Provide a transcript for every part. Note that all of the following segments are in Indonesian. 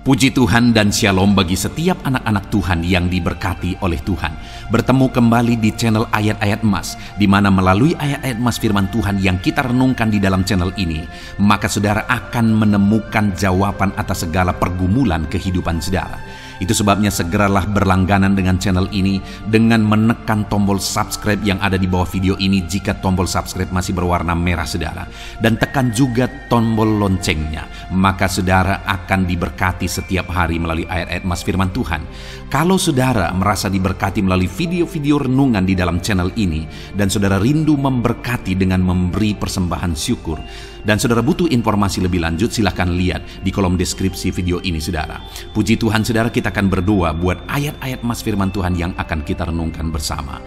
Puji Tuhan dan Shalom bagi setiap anak-anak Tuhan yang diberkati oleh Tuhan. Bertemu kembali di channel Ayat-Ayat Emas, di mana melalui ayat-ayat emas firman Tuhan yang kita renungkan di dalam channel ini, maka saudara akan menemukan jawaban atas segala pergumulan kehidupan saudara. Itu sebabnya segeralah berlangganan dengan channel ini dengan menekan tombol subscribe yang ada di bawah video ini jika tombol subscribe masih berwarna merah saudara. Dan tekan juga tombol loncengnya, maka saudara akan diberkati setiap hari melalui ayat-ayat emas firman Tuhan. Kalau saudara merasa diberkati melalui video-video renungan di dalam channel ini, dan saudara rindu memberkati dengan memberi persembahan syukur, dan saudara butuh informasi lebih lanjut, silahkan lihat di kolom deskripsi video ini saudara. Puji Tuhan saudara, kita akan berdoa buat ayat-ayat emas firman Tuhan yang akan kita renungkan bersama.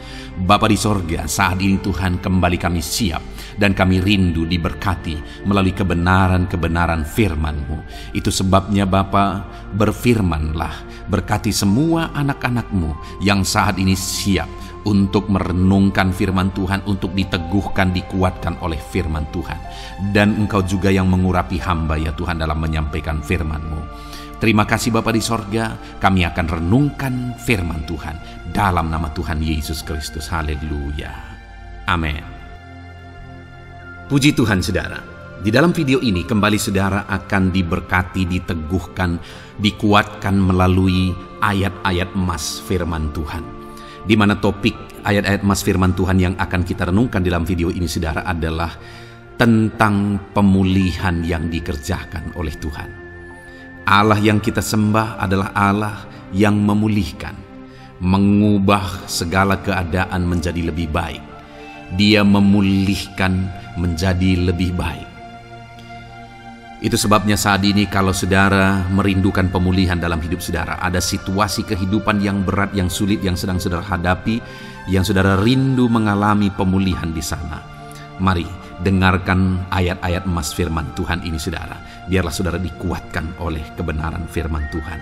Bapa di sorga, saat ini Tuhan kembali kami siap dan kami rindu diberkati melalui kebenaran-kebenaran firman-Mu. Itu sebabnya Bapa, berfirmanlah, berkati semua anak-anak-Mu yang saat ini siap untuk merenungkan firman Tuhan, untuk diteguhkan, dikuatkan oleh firman Tuhan. Dan Engkau juga yang mengurapi hamba ya Tuhan dalam menyampaikan firman-Mu. Terima kasih Bapa di sorga, kami akan renungkan firman Tuhan dalam nama Tuhan Yesus Kristus. Haleluya. Amin. Puji Tuhan saudara, di dalam video ini kembali saudara akan diberkati, diteguhkan, dikuatkan melalui ayat-ayat emas firman Tuhan. Di mana topik ayat-ayat emas firman Tuhan yang akan kita renungkan dalam video ini saudara adalah tentang pemulihan yang dikerjakan oleh Tuhan. Allah yang kita sembah adalah Allah yang memulihkan, mengubah segala keadaan menjadi lebih baik. Dia memulihkan menjadi lebih baik. Itu sebabnya saat ini kalau saudara merindukan pemulihan dalam hidup saudara, ada situasi kehidupan yang berat, yang sulit, yang sedang saudara hadapi, yang saudara rindu mengalami pemulihan di sana, mari dengarkan ayat-ayat emas firman Tuhan ini saudara. Biarlah saudara dikuatkan oleh kebenaran firman Tuhan.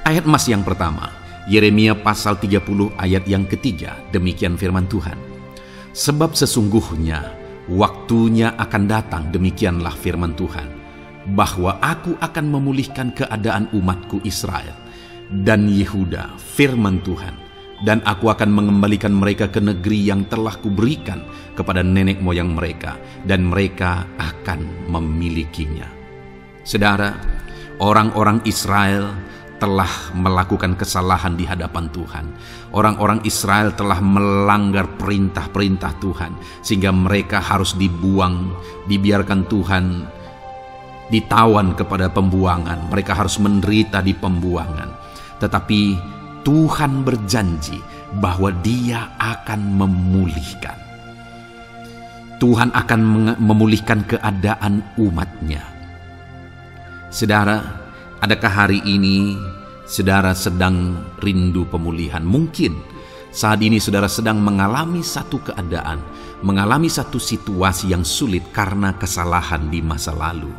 Ayat emas yang pertama, Yeremia pasal 30 ayat yang ketiga. Demikian firman Tuhan. Sebab sesungguhnya waktunya akan datang, demikianlah firman Tuhan, bahwa aku akan memulihkan keadaan umatku Israel dan Yehuda, firman Tuhan, dan aku akan mengembalikan mereka ke negeri yang telah kuberikan kepada nenek moyang mereka, dan mereka akan memilikinya. Saudara, orang-orang Israel telah melakukan kesalahan di hadapan Tuhan. Orang-orang Israel telah melanggar perintah-perintah Tuhan, sehingga mereka harus dibuang, dibiarkan Tuhan ditawan kepada pembuangan. Mereka harus menderita di pembuangan. Tetapi Tuhan berjanji bahwa Dia akan memulihkan. Tuhan akan memulihkan keadaan umatnya. Saudara, adakah hari ini saudara sedang rindu pemulihan? Mungkin saat ini saudara sedang mengalami satu keadaan, mengalami satu situasi yang sulit karena kesalahan di masa lalu.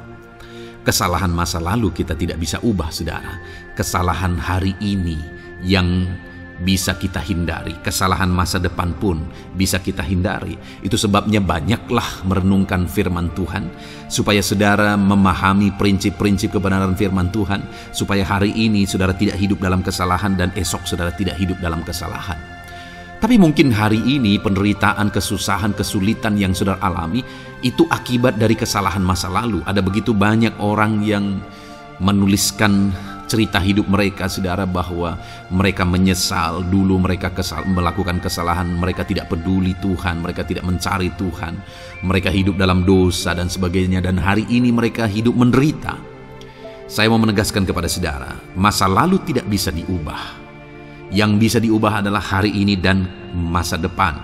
Kesalahan masa lalu kita tidak bisa ubah saudara. Kesalahan hari ini yang bisa kita hindari, kesalahan masa depan pun bisa kita hindari. Itu sebabnya banyaklah merenungkan firman Tuhan, supaya saudara memahami prinsip-prinsip kebenaran firman Tuhan, supaya hari ini saudara tidak hidup dalam kesalahan dan esok saudara tidak hidup dalam kesalahan. Tapi mungkin hari ini penderitaan, kesusahan, kesulitan yang saudara alami itu akibat dari kesalahan masa lalu. Ada begitu banyak orang yang menuliskan cerita hidup mereka saudara, bahwa mereka menyesal dulu mereka melakukan kesalahan, mereka tidak peduli Tuhan, mereka tidak mencari Tuhan, mereka hidup dalam dosa dan sebagainya, dan hari ini mereka hidup menderita. Saya mau menegaskan kepada saudara, masa lalu tidak bisa diubah. Yang bisa diubah adalah hari ini dan masa depan.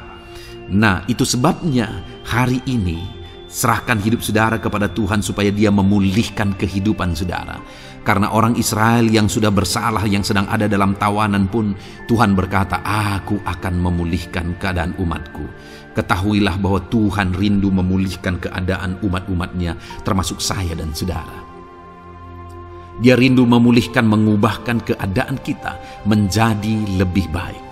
Nah, itu sebabnya hari ini serahkan hidup saudara kepada Tuhan supaya Dia memulihkan kehidupan saudara. Karena orang Israel yang sudah bersalah, yang sedang ada dalam tawanan pun, Tuhan berkata, aku akan memulihkan keadaan umatku. Ketahuilah bahwa Tuhan rindu memulihkan keadaan umat-umatnya, termasuk saya dan saudara. Dia rindu memulihkan, mengubahkan keadaan kita menjadi lebih baik.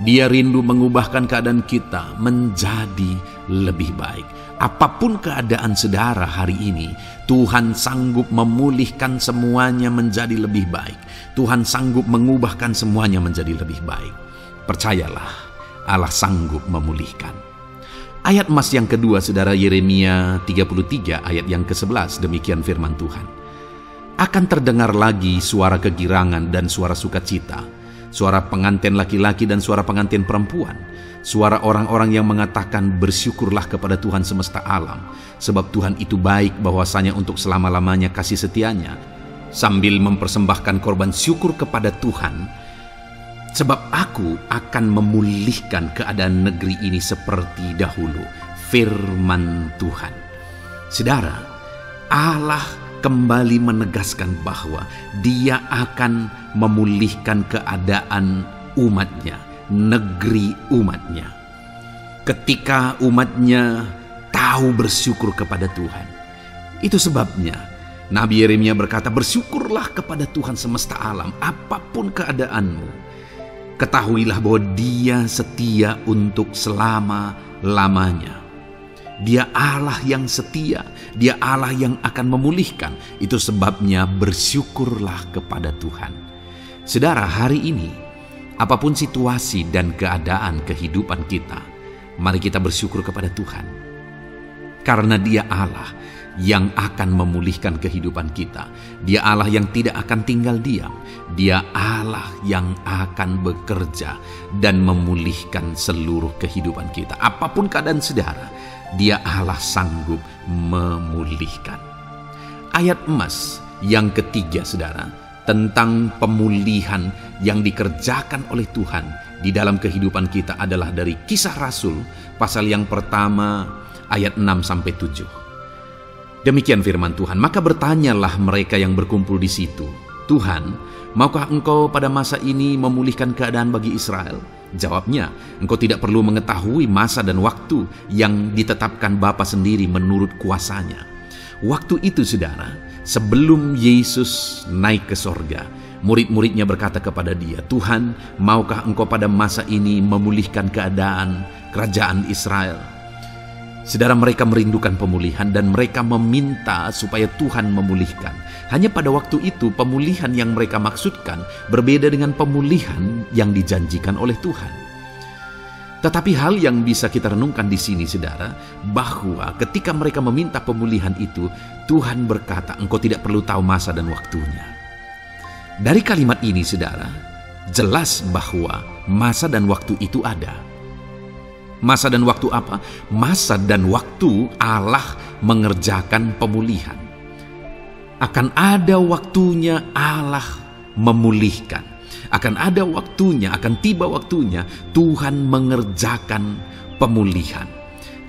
Dia rindu mengubahkan keadaan kita menjadi lebih baik. Apapun keadaan saudara hari ini, Tuhan sanggup memulihkan semuanya menjadi lebih baik. Tuhan sanggup mengubahkan semuanya menjadi lebih baik. Percayalah, Allah sanggup memulihkan. Ayat emas yang kedua, saudara, Yeremia 33 ayat yang ke-11, demikian firman Tuhan. Akan terdengar lagi suara kegirangan dan suara sukacita, suara pengantin laki-laki dan suara pengantin perempuan, suara orang-orang yang mengatakan bersyukurlah kepada Tuhan semesta alam, sebab Tuhan itu baik, bahwasanya untuk selama-lamanya kasih setianya, sambil mempersembahkan korban syukur kepada Tuhan, sebab aku akan memulihkan keadaan negeri ini seperti dahulu, firman Tuhan. Saudara, Allah kembali menegaskan bahwa Dia akan memulihkan keadaan umatnya, negeri umatnya. Ketika umatnya tahu bersyukur kepada Tuhan. Itu sebabnya Nabi Yeremia berkata, bersyukurlah kepada Tuhan semesta alam, apapun keadaanmu. Ketahuilah bahwa Dia setia untuk selama-lamanya. Dia Allah yang setia, Dia Allah yang akan memulihkan. Itu sebabnya bersyukurlah kepada Tuhan. Saudara, hari ini, apapun situasi dan keadaan kehidupan kita, mari kita bersyukur kepada Tuhan. Karena Dia Allah yang akan memulihkan kehidupan kita. Dia Allah yang tidak akan tinggal diam. Dia Allah yang akan bekerja dan memulihkan seluruh kehidupan kita. Apapun keadaan saudara, Dia Allah sanggup memulihkan. Ayat emas yang ketiga, saudara, tentang pemulihan yang dikerjakan oleh Tuhan di dalam kehidupan kita adalah dari Kisah Rasul pasal yang pertama ayat 6-7. Demikian firman Tuhan. Maka bertanyalah mereka yang berkumpul di situ, Tuhan, maukah Engkau pada masa ini memulihkan keadaan bagi Israel? Jawabnya, Engkau tidak perlu mengetahui masa dan waktu yang ditetapkan Bapa sendiri menurut kuasanya. Waktu itu, saudara, sebelum Yesus naik ke sorga, murid-muridnya berkata kepada Dia, Tuhan, maukah Engkau pada masa ini memulihkan keadaan kerajaan Israel? Saudara, mereka merindukan pemulihan dan mereka meminta supaya Tuhan memulihkan. Hanya pada waktu itu pemulihan yang mereka maksudkan berbeda dengan pemulihan yang dijanjikan oleh Tuhan. Tetapi hal yang bisa kita renungkan di sini, saudara, bahwa ketika mereka meminta pemulihan itu, Tuhan berkata, Engkau tidak perlu tahu masa dan waktunya. Dari kalimat ini, saudara, jelas bahwa masa dan waktu itu ada. Masa dan waktu apa? Masa dan waktu Allah mengerjakan pemulihan. Akan ada waktunya Allah memulihkan. Akan ada waktunya, akan tiba waktunya Tuhan mengerjakan pemulihan.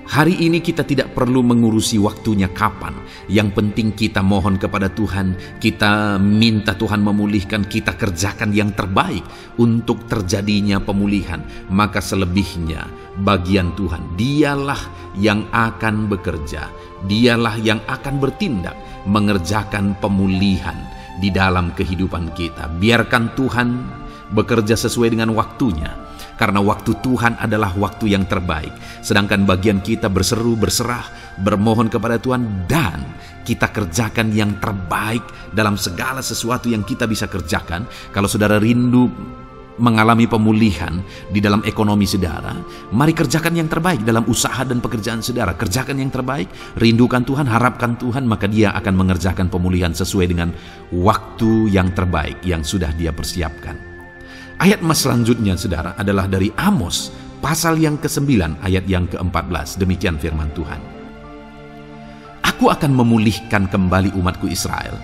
Hari ini kita tidak perlu mengurusi waktunya kapan. Yang penting kita mohon kepada Tuhan, kita minta Tuhan memulihkan, kita kerjakan yang terbaik untuk terjadinya pemulihan. Maka selebihnya bagian Tuhan. Dialah yang akan bekerja, Dialah yang akan bertindak mengerjakan pemulihan di dalam kehidupan kita. Biarkan Tuhan bekerja sesuai dengan waktunya. Karena waktu Tuhan adalah waktu yang terbaik. Sedangkan bagian kita berseru, berserah, bermohon kepada Tuhan, dan kita kerjakan yang terbaik dalam segala sesuatu yang kita bisa kerjakan. Kalau saudara rindu mengalami pemulihan di dalam ekonomi saudara, mari kerjakan yang terbaik dalam usaha dan pekerjaan saudara. Kerjakan yang terbaik, rindukan Tuhan, harapkan Tuhan, maka Dia akan mengerjakan pemulihan sesuai dengan waktu yang terbaik yang sudah Dia persiapkan. Ayat emas selanjutnya, saudara, adalah dari Amos pasal yang ke-9 ayat yang ke-14. Demikian firman Tuhan. Aku akan memulihkan kembali umatku Israel.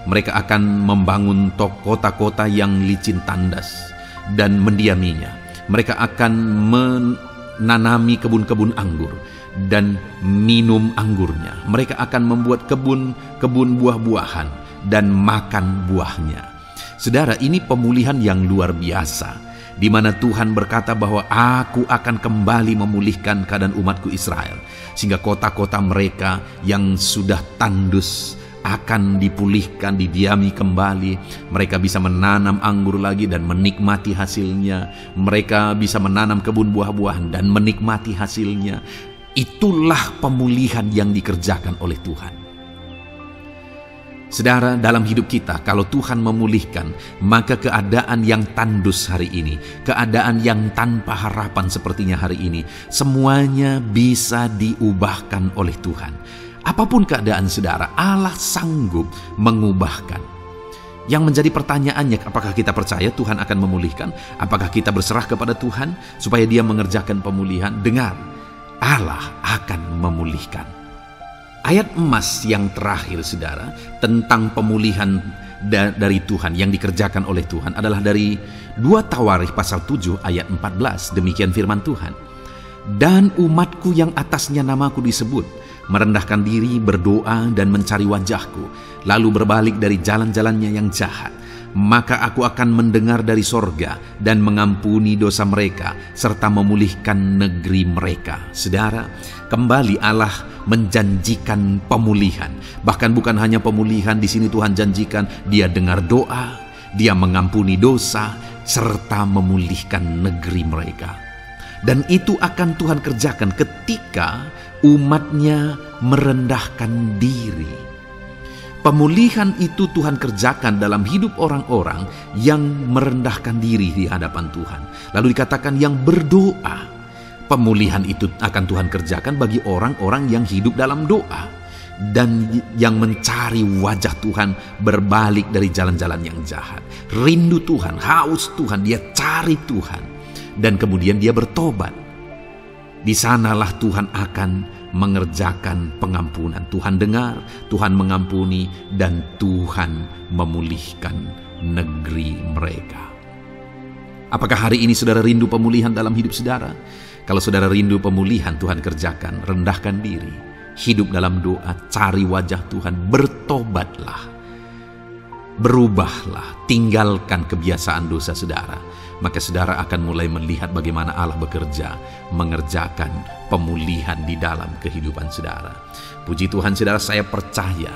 Mereka akan membangun kota-kota yang licin tandas dan mendiaminya. Mereka akan menanami kebun-kebun anggur dan minum anggurnya. Mereka akan membuat kebun buah-buahan dan makan buahnya. Saudara, ini pemulihan yang luar biasa, di mana Tuhan berkata bahwa aku akan kembali memulihkan keadaan umatku Israel, sehingga kota-kota mereka yang sudah tandus akan dipulihkan, didiami kembali. Mereka bisa menanam anggur lagi dan menikmati hasilnya. Mereka bisa menanam kebun buah-buahan dan menikmati hasilnya. Itulah pemulihan yang dikerjakan oleh Tuhan. Saudara, dalam hidup kita, kalau Tuhan memulihkan, maka keadaan yang tandus hari ini, keadaan yang tanpa harapan sepertinya hari ini, semuanya bisa diubahkan oleh Tuhan. Apapun keadaan saudara, Allah sanggup mengubahkan. Yang menjadi pertanyaannya, apakah kita percaya Tuhan akan memulihkan? Apakah kita berserah kepada Tuhan supaya Dia mengerjakan pemulihan? Dengar, Allah akan memulihkan. Ayat emas yang terakhir saudara tentang pemulihan dari Tuhan yang dikerjakan oleh Tuhan adalah dari 2 Tawarikh pasal 7 ayat 14. Demikian firman Tuhan. Dan umatku yang atasnya namaku disebut, merendahkan diri, berdoa dan mencari wajahku, lalu berbalik dari jalan-jalannya yang jahat, maka aku akan mendengar dari sorga dan mengampuni dosa mereka serta memulihkan negeri mereka. Saudara, kembali Allah menjanjikan pemulihan. Bahkan bukan hanya pemulihan, di sini Tuhan janjikan Dia dengar doa, Dia mengampuni dosa serta memulihkan negeri mereka. Dan itu akan Tuhan kerjakan ketika umatnya merendahkan diri. Pemulihan itu Tuhan kerjakan dalam hidup orang-orang yang merendahkan diri di hadapan Tuhan. Lalu dikatakan yang berdoa. Pemulihan itu akan Tuhan kerjakan bagi orang-orang yang hidup dalam doa dan yang mencari wajah Tuhan, berbalik dari jalan-jalan yang jahat. Rindu Tuhan, haus Tuhan, dia cari Tuhan dan kemudian dia bertobat. Di sanalah Tuhan akan mengerjakan pengampunan. Tuhan dengar, Tuhan mengampuni, dan Tuhan memulihkan negeri mereka. Apakah hari ini saudara rindu pemulihan dalam hidup saudara? Kalau saudara rindu pemulihan, Tuhan kerjakan. Rendahkan diri, hidup dalam doa, cari wajah Tuhan, bertobatlah, berubahlah, tinggalkan kebiasaan dosa saudara. Maka saudara akan mulai melihat bagaimana Allah bekerja mengerjakan pemulihan di dalam kehidupan saudara. Puji Tuhan saudara, saya percaya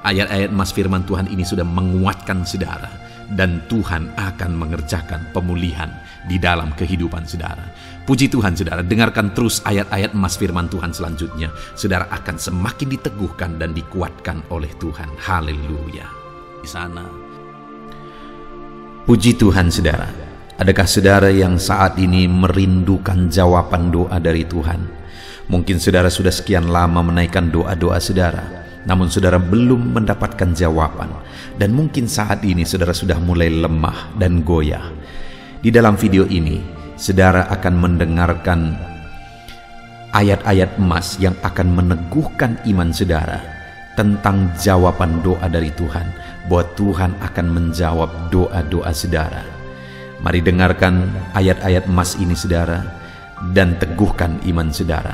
ayat-ayat emas firman Tuhan ini sudah menguatkan saudara, dan Tuhan akan mengerjakan pemulihan di dalam kehidupan saudara. Puji Tuhan saudara, dengarkan terus ayat-ayat emas firman Tuhan selanjutnya. Saudara akan semakin diteguhkan dan dikuatkan oleh Tuhan. Haleluya. Di sana. Puji Tuhan saudara. Adakah saudara yang saat ini merindukan jawaban doa dari Tuhan? Mungkin saudara sudah sekian lama menaikkan doa-doa saudara, namun saudara belum mendapatkan jawaban. Dan mungkin saat ini saudara sudah mulai lemah dan goyah. Di dalam video ini, saudara akan mendengarkan ayat-ayat emas yang akan meneguhkan iman saudara tentang jawaban doa dari Tuhan, bahwa Tuhan akan menjawab doa-doa saudara. Mari dengarkan ayat-ayat emas ini saudara, dan teguhkan iman saudara.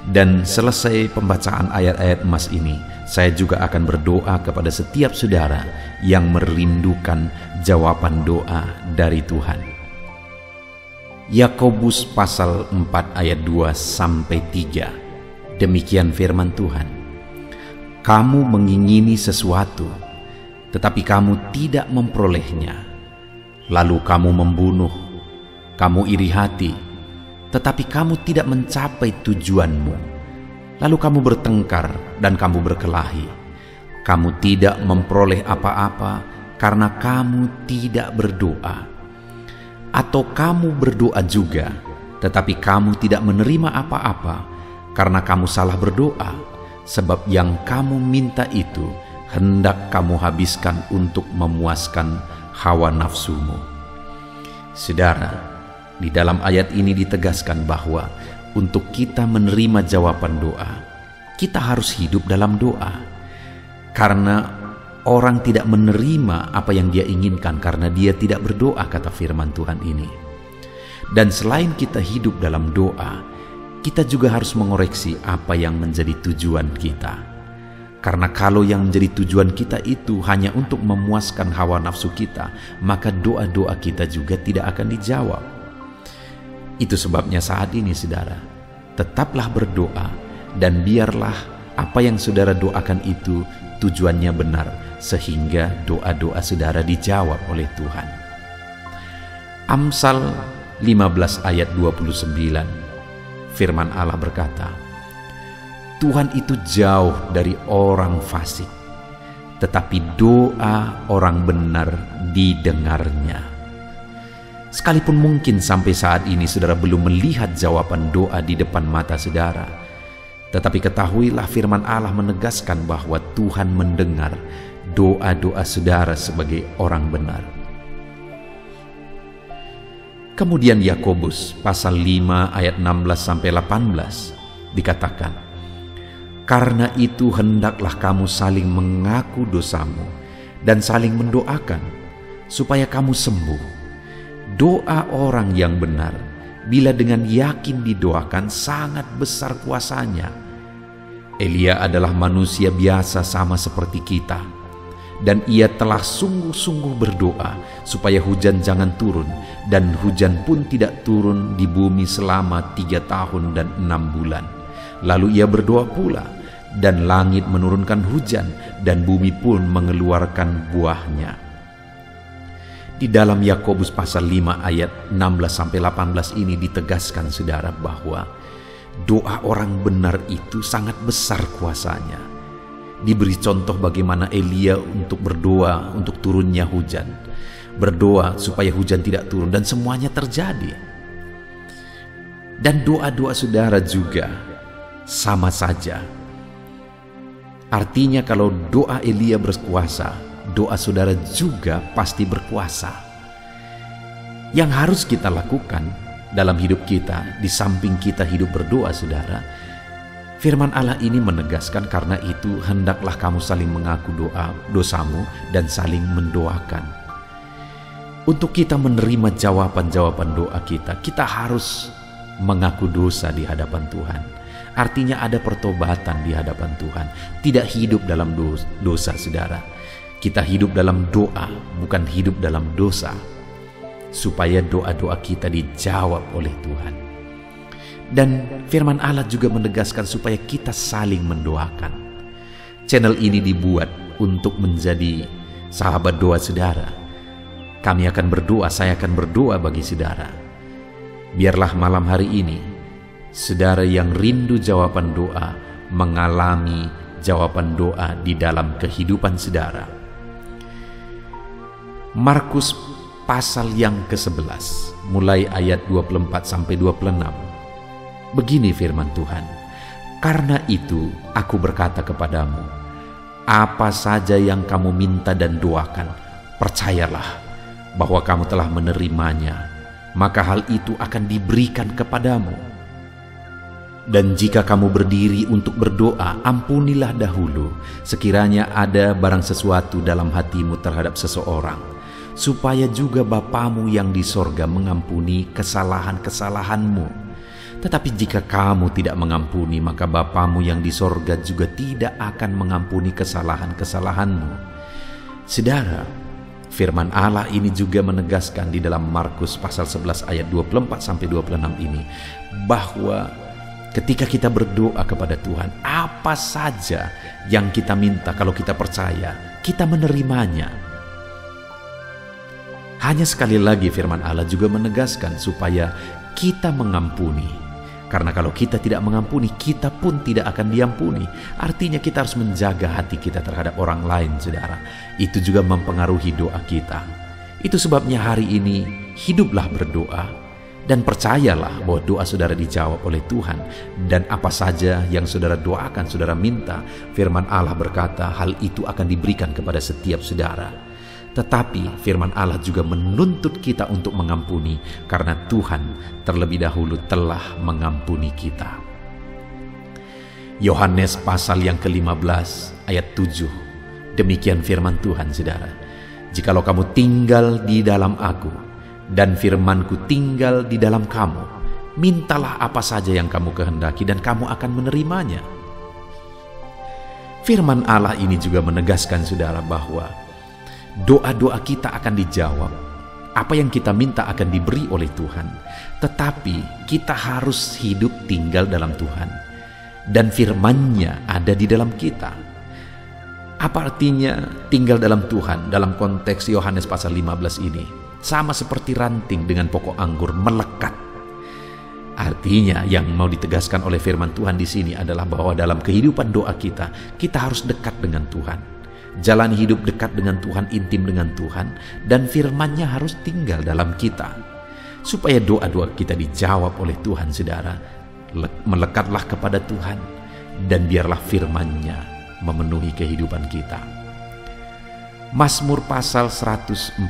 Dan selesai pembacaan ayat-ayat emas ini, saya juga akan berdoa kepada setiap saudara yang merindukan jawaban doa dari Tuhan. Yakobus pasal 4 ayat 2-3. Demikian firman Tuhan. Kamu mengingini sesuatu, tetapi kamu tidak memperolehnya. Lalu kamu membunuh, kamu iri hati, tetapi kamu tidak mencapai tujuanmu. Lalu kamu bertengkar dan kamu berkelahi. Kamu tidak memperoleh apa-apa karena kamu tidak berdoa. Atau kamu berdoa juga, tetapi kamu tidak menerima apa-apa karena kamu salah berdoa, sebab yang kamu minta itu hendak kamu habiskan untuk memuaskan hawa nafsumu. Saudara, di dalam ayat ini ditegaskan bahwa untuk kita menerima jawaban doa, kita harus hidup dalam doa. Karena orang tidak menerima apa yang dia inginkan karena dia tidak berdoa, kata firman Tuhan ini. Dan selain kita hidup dalam doa, kita juga harus mengoreksi apa yang menjadi tujuan kita. Karena kalau yang menjadi tujuan kita itu hanya untuk memuaskan hawa nafsu kita, maka doa-doa kita juga tidak akan dijawab. Itu sebabnya saat ini saudara, tetaplah berdoa, dan biarlah apa yang saudara doakan itu tujuannya benar, sehingga doa-doa saudara dijawab oleh Tuhan. Amsal 15 ayat 29, firman Allah berkata, Tuhan itu jauh dari orang fasik, tetapi doa orang benar didengarnya. Sekalipun mungkin sampai saat ini saudara belum melihat jawaban doa di depan mata saudara, tetapi ketahuilah firman Allah menegaskan bahwa Tuhan mendengar doa-doa saudara sebagai orang benar. Kemudian Yakobus pasal 5 ayat 16-18 dikatakan, "Karena itu hendaklah kamu saling mengaku dosamu dan saling mendoakan supaya kamu sembuh. Doa orang yang benar bila dengan yakin didoakan sangat besar kuasanya." Elia adalah manusia biasa sama seperti kita, dan ia telah sungguh-sungguh berdoa supaya hujan jangan turun, dan hujan pun tidak turun di bumi selama 3 tahun dan 6 bulan. Lalu ia berdoa pula, dan langit menurunkan hujan, dan bumi pun mengeluarkan buahnya. Di dalam Yakobus pasal 5 ayat 16-18 ini ditegaskan saudara bahwa doa orang benar itu sangat besar kuasanya. Diberi contoh bagaimana Elia untuk berdoa untuk turunnya hujan, berdoa supaya hujan tidak turun, dan semuanya terjadi. Dan doa-doa saudara juga sama saja. Artinya kalau doa Elia berkuasa, doa saudara juga pasti berkuasa. Yang harus kita lakukan dalam hidup kita, di samping kita hidup berdoa saudara, firman Allah ini menegaskan, karena itu hendaklah kamu saling mengaku dosamu dan saling mendoakan. Untuk kita menerima jawaban-jawaban doa kita harus mengaku dosa di hadapan Tuhan. Artinya ada pertobatan di hadapan Tuhan. Tidak hidup dalam dosa saudara. Kita hidup dalam doa, bukan hidup dalam dosa. Supaya doa-doa kita dijawab oleh Tuhan. Dan firman Allah juga menegaskan supaya kita saling mendoakan. Channel ini dibuat untuk menjadi sahabat doa saudara. Kami akan berdoa, saya akan berdoa bagi saudara. Biarlah malam hari ini, saudara yang rindu jawaban doa, mengalami jawaban doa di dalam kehidupan saudara. Markus pasal yang ke-11, mulai ayat 24-26. Begini firman Tuhan, "Karena itu aku berkata kepadamu, apa saja yang kamu minta dan doakan, percayalah bahwa kamu telah menerimanya, maka hal itu akan diberikan kepadamu. Dan jika kamu berdiri untuk berdoa, ampunilah dahulu sekiranya ada barang sesuatu dalam hatimu terhadap seseorang, supaya juga Bapamu yang di sorga mengampuni kesalahan-kesalahanmu. Tetapi jika kamu tidak mengampuni, maka Bapamu yang di sorga juga tidak akan mengampuni kesalahan-kesalahanmu." Saudara, firman Allah ini juga menegaskan di dalam Markus pasal 11 ayat 24-26 ini, bahwa ketika kita berdoa kepada Tuhan, apa saja yang kita minta, kalau kita percaya, kita menerimanya. Hanya sekali lagi firman Allah juga menegaskan supaya kita mengampuni. Karena kalau kita tidak mengampuni, kita pun tidak akan diampuni. Artinya kita harus menjaga hati kita terhadap orang lain, saudara. Itu juga mempengaruhi doa kita. Itu sebabnya hari ini, hiduplah berdoa. Dan percayalah bahwa doa saudara dijawab oleh Tuhan. Dan apa saja yang saudara doakan, saudara minta, firman Allah berkata, hal itu akan diberikan kepada setiap saudara. Tetapi firman Allah juga menuntut kita untuk mengampuni, karena Tuhan terlebih dahulu telah mengampuni kita. Yohanes pasal yang ke-15 ayat 7. Demikian firman Tuhan saudara, "Jikalau kamu tinggal di dalam aku, dan firmanku tinggal di dalam kamu, mintalah apa saja yang kamu kehendaki dan kamu akan menerimanya." Firman Allah ini juga menegaskan saudara bahwa doa-doa kita akan dijawab. Apa yang kita minta akan diberi oleh Tuhan. Tetapi kita harus hidup tinggal dalam Tuhan. Dan firman-Nya ada di dalam kita. Apa artinya tinggal dalam Tuhan dalam konteks Yohanes pasal 15 ini? Sama seperti ranting dengan pokok anggur melekat. Artinya yang mau ditegaskan oleh firman Tuhan di sini adalah bahwa dalam kehidupan doa kita harus dekat dengan Tuhan. Jalani hidup dekat dengan Tuhan, intim dengan Tuhan, dan firman-Nya harus tinggal dalam kita. Supaya doa-doa kita dijawab oleh Tuhan, saudara, melekatlah kepada Tuhan, dan biarlah firman-Nya memenuhi kehidupan kita. Mazmur pasal 145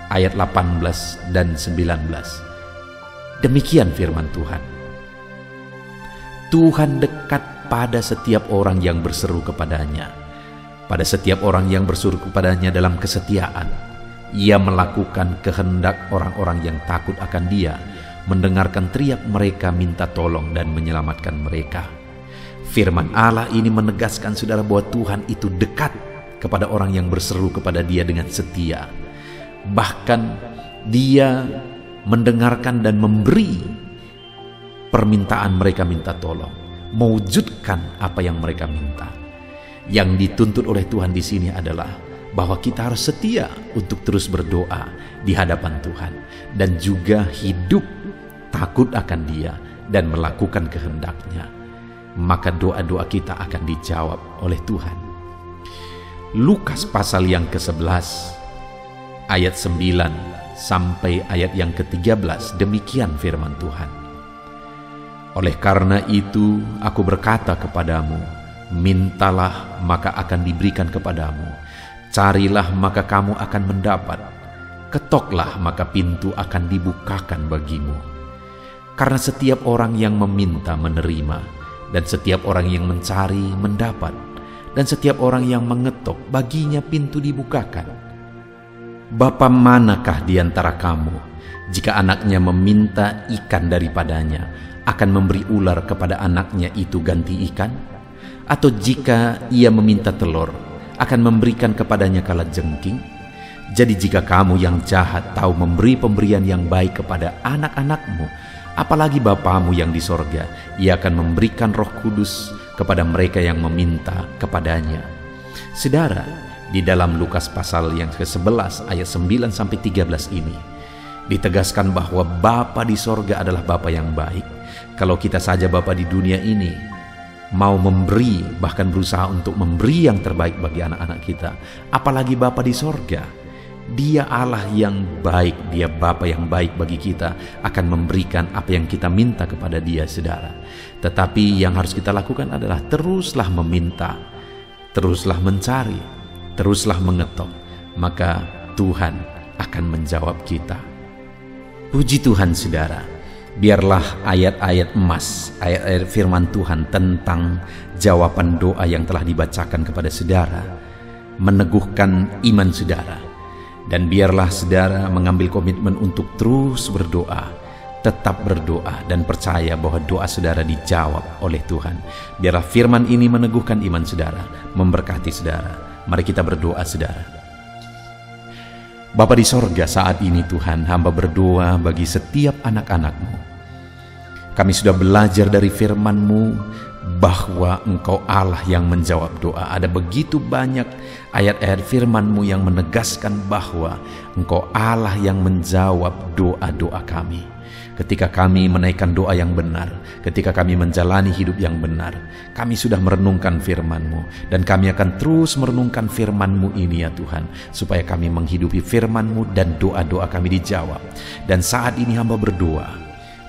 ayat 18 dan 19. Demikian firman Tuhan. Tuhan dekat pada setiap orang yang berseru kepadanya, pada setiap orang yang berseru kepadanya dalam kesetiaan. Ia melakukan kehendak orang-orang yang takut akan Dia, mendengarkan teriak mereka minta tolong dan menyelamatkan mereka. Firman Allah ini menegaskan, saudara, bahwa Tuhan itu dekat kepada orang yang berseru kepada Dia dengan setia. Bahkan Dia mendengarkan dan memberi permintaan mereka minta tolong, mewujudkan apa yang mereka minta. Yang dituntut oleh Tuhan di sini adalah bahwa kita harus setia untuk terus berdoa di hadapan Tuhan, dan juga hidup takut akan Dia dan melakukan kehendak-Nya. Maka doa-doa kita akan dijawab oleh Tuhan. Lukas pasal yang ke-11 ayat 9 sampai ayat yang ke-13, demikian firman Tuhan. Oleh karena itu aku berkata kepadamu, mintalah maka akan diberikan kepadamu, carilah maka kamu akan mendapat, ketoklah maka pintu akan dibukakan bagimu. Karena setiap orang yang meminta menerima, dan setiap orang yang mencari mendapat, dan setiap orang yang mengetok baginya pintu dibukakan. Bapa manakah di antara kamu, jika anaknya meminta ikan daripadanya, akan memberi ular kepada anaknya itu ganti ikan? Atau jika ia meminta telur, akan memberikan kepadanya kalajengking? Jadi jika kamu yang jahat tahu memberi pemberian yang baik kepada anak-anakmu, apalagi Bapamu yang di sorga, Ia akan memberikan Roh Kudus kepada mereka yang meminta kepadanya. Saudara, di dalam Lukas pasal yang ke-11 ayat 9 sampai 13 ini ditegaskan bahwa Bapa di sorga adalah Bapa yang baik. Kalau kita saja Bapa di dunia ini mau memberi, bahkan berusaha untuk memberi yang terbaik bagi anak-anak kita, apalagi Bapa di sorga. Dia Allah yang baik, Dia Bapa yang baik bagi kita, akan memberikan apa yang kita minta kepada Dia, saudara. Tetapi yang harus kita lakukan adalah teruslah meminta, teruslah mencari, teruslah mengetok, maka Tuhan akan menjawab kita. Puji Tuhan, saudara. Biarlah ayat-ayat emas, ayat-ayat firman Tuhan tentang jawaban doa yang telah dibacakan kepada saudara meneguhkan iman saudara. Dan biarlah saudara mengambil komitmen untuk terus berdoa, tetap berdoa, dan percaya bahwa doa saudara dijawab oleh Tuhan. Biarlah firman ini meneguhkan iman saudara, memberkati saudara. Mari kita berdoa, saudara. Bapa di sorga, saat ini Tuhan, hamba berdoa bagi setiap anak-anak-Mu. Kami sudah belajar dari firman-Mu bahwa Engkau Allah yang menjawab doa. Ada begitu banyak ayat-ayat firman-Mu yang menegaskan bahwa Engkau Allah yang menjawab doa-doa kami. Ketika kami menaikkan doa yang benar, ketika kami menjalani hidup yang benar, kami sudah merenungkan firman-Mu, dan kami akan terus merenungkan firman-Mu ini ya Tuhan, supaya kami menghidupi firman-Mu dan doa-doa kami dijawab. Dan saat ini hamba berdoa,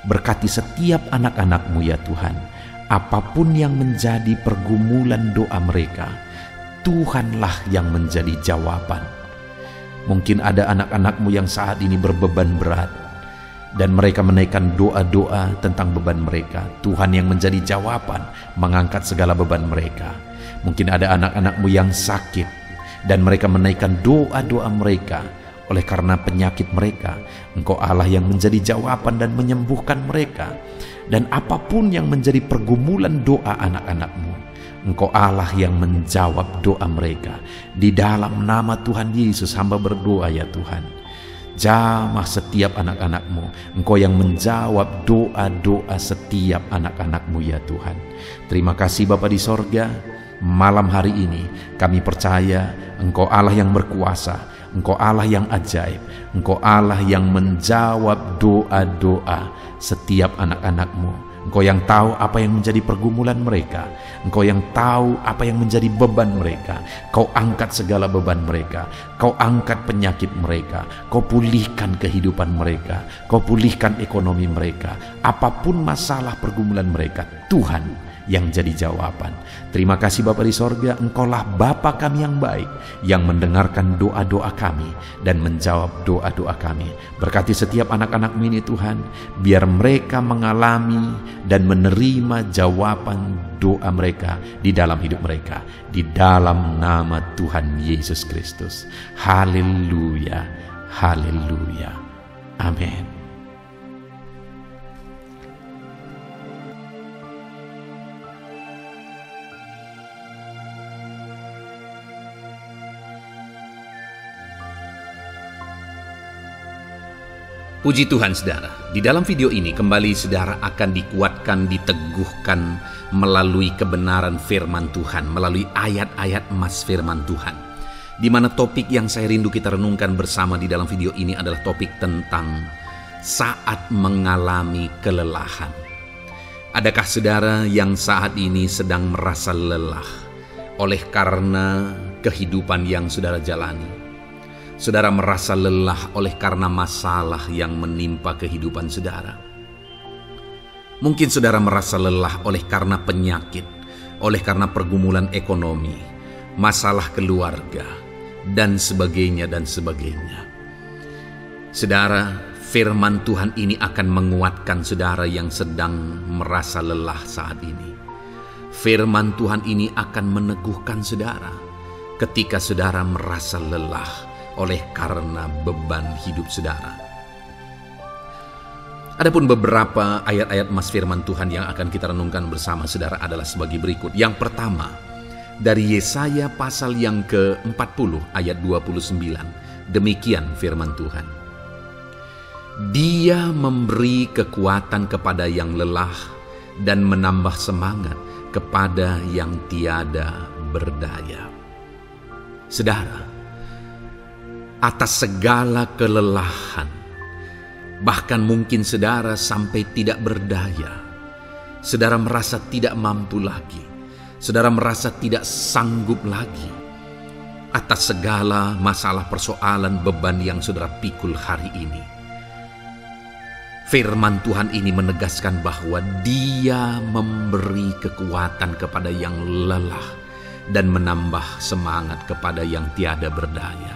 berkati setiap anak-anak-Mu ya Tuhan, apapun yang menjadi pergumulan doa mereka, Tuhanlah yang menjadi jawaban. Mungkin ada anak-anak-Mu yang saat ini berbeban berat, dan mereka menaikkan doa-doa tentang beban mereka. Tuhan yang menjadi jawaban, mengangkat segala beban mereka. Mungkin ada anak-anak-Mu yang sakit, dan mereka menaikkan doa-doa mereka. Oleh karena penyakit mereka, Engkau Allah yang menjadi jawaban dan menyembuhkan mereka. Dan apapun yang menjadi pergumulan doa anak-anak-Mu, Engkau Allah yang menjawab doa mereka. Di dalam nama Tuhan Yesus hamba berdoa ya Tuhan, jamah setiap anak-anak-Mu. Engkau yang menjawab doa-doa setiap anak-anak-Mu ya Tuhan. Terima kasih Bapa di sorga. Malam hari ini kami percaya Engkau Allah yang berkuasa, Engkau Allah yang ajaib, Engkau Allah yang menjawab doa-doa setiap anak-anak-Mu. Engkau yang tahu apa yang menjadi pergumulan mereka. Engkau yang tahu apa yang menjadi beban mereka. Kau angkat segala beban mereka. Kau angkat penyakit mereka. Kau pulihkan kehidupan mereka. Kau pulihkan ekonomi mereka. Apapun masalah pergumulan mereka, Tuhan yang jadi jawaban. Terima kasih Bapa di sorga, Engkaulah Bapa kami yang baik, yang mendengarkan doa-doa kami dan menjawab doa-doa kami. Berkati setiap anak-anak-Mu ini Tuhan, biar mereka mengalami dan menerima jawaban doa mereka di dalam hidup mereka, di dalam nama Tuhan Yesus Kristus. Haleluya, haleluya, amin. Puji Tuhan saudara, di dalam video ini kembali saudara akan dikuatkan, diteguhkan melalui kebenaran firman Tuhan, melalui ayat-ayat emas firman Tuhan. Di mana topik yang saya rindu kita renungkan bersama di dalam video ini adalah topik tentang saat mengalami kelelahan. Adakah saudara yang saat ini sedang merasa lelah oleh karena kehidupan yang saudara jalani? Saudara merasa lelah oleh karena masalah yang menimpa kehidupan saudara. Mungkin saudara merasa lelah oleh karena penyakit, oleh karena pergumulan ekonomi, masalah keluarga, dan sebagainya dan sebagainya. Saudara, firman Tuhan ini akan menguatkan saudara yang sedang merasa lelah saat ini. Firman Tuhan ini akan meneguhkan saudara ketika saudara merasa lelah oleh karena beban hidup saudara. Adapun beberapa ayat-ayat emas firman Tuhan yang akan kita renungkan bersama saudara adalah sebagai berikut. Yang pertama, dari Yesaya pasal yang ke-40 ayat 29. Demikian firman Tuhan. Dia memberi kekuatan kepada yang lelah dan menambah semangat kepada yang tiada berdaya. Saudara, atas segala kelelahan, bahkan mungkin saudara sampai tidak berdaya, saudara merasa tidak mampu lagi, saudara merasa tidak sanggup lagi, atas segala masalah persoalan beban yang saudara pikul hari ini. Firman Tuhan ini menegaskan bahwa Dia memberi kekuatan kepada yang lelah dan menambah semangat kepada yang tiada berdaya.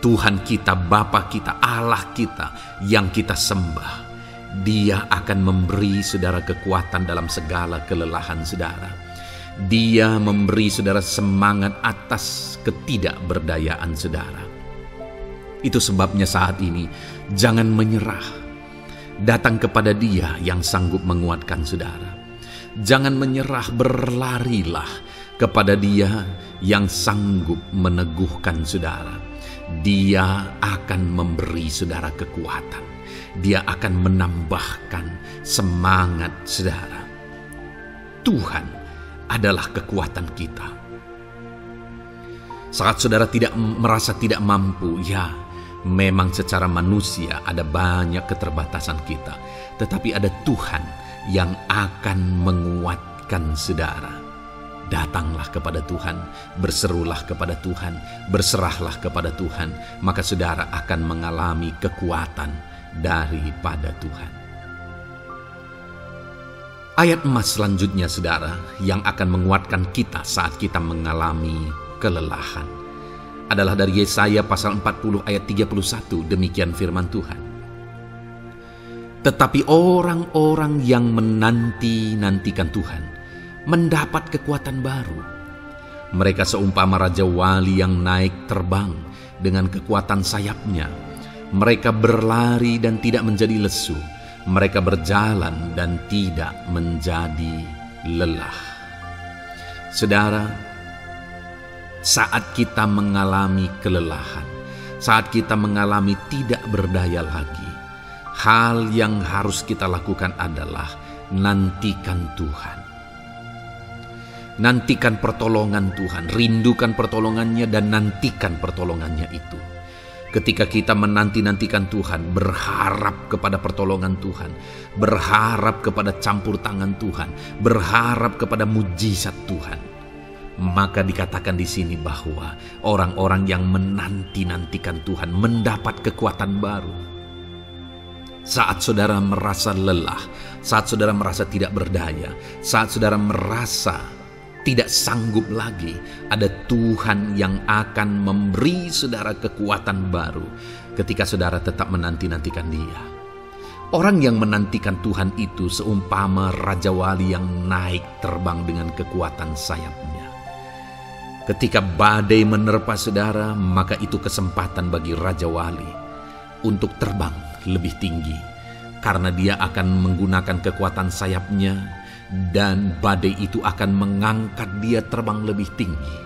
Tuhan kita, Bapa kita, Allah kita yang kita sembah, Dia akan memberi saudara kekuatan dalam segala kelelahan saudara. Dia memberi saudara semangat atas ketidakberdayaan saudara. Itu sebabnya saat ini jangan menyerah. Datang kepada Dia yang sanggup menguatkan saudara. Jangan menyerah, berlarilah kepada Dia yang sanggup meneguhkan saudara. Dia akan memberi saudara kekuatan. Dia akan menambahkan semangat saudara. Tuhan adalah kekuatan kita. Saat saudara merasa tidak mampu, ya memang secara manusia ada banyak keterbatasan kita. Tetapi ada Tuhan yang akan menguatkan saudara. Datanglah kepada Tuhan, berserulah kepada Tuhan, berserahlah kepada Tuhan, maka saudara akan mengalami kekuatan daripada Tuhan. Ayat emas selanjutnya saudara yang akan menguatkan kita saat kita mengalami kelelahan adalah dari Yesaya pasal 40 ayat 31. Demikian firman Tuhan. Tetapi orang-orang yang menanti-nantikan Tuhan mendapat kekuatan baru. Mereka seumpama Raja Wali yang naik terbang dengan kekuatan sayapnya. Mereka berlari dan tidak menjadi lesu. Mereka berjalan dan tidak menjadi lelah. Saudara, saat kita mengalami kelelahan, saat kita mengalami tidak berdaya lagi, hal yang harus kita lakukan adalah nantikan Tuhan. Nantikan pertolongan Tuhan, rindukan pertolongannya dan nantikan pertolongannya itu. Ketika kita menanti-nantikan Tuhan, berharap kepada pertolongan Tuhan, berharap kepada campur tangan Tuhan, berharap kepada mujizat Tuhan, maka dikatakan di sini bahwa orang-orang yang menanti-nantikan Tuhan mendapat kekuatan baru. Saat saudara merasa lelah, saat saudara merasa tidak berdaya, saat saudara merasa tidak sanggup lagi, ada Tuhan yang akan memberi saudara kekuatan baru ketika saudara tetap menanti-nantikan Dia. Orang yang menantikan Tuhan itu seumpama Raja Wali yang naik terbang dengan kekuatan sayapnya. Ketika badai menerpa saudara, maka itu kesempatan bagi Raja Wali untuk terbang lebih tinggi, karena dia akan menggunakan kekuatan sayapnya, dan badai itu akan mengangkat dia terbang lebih tinggi.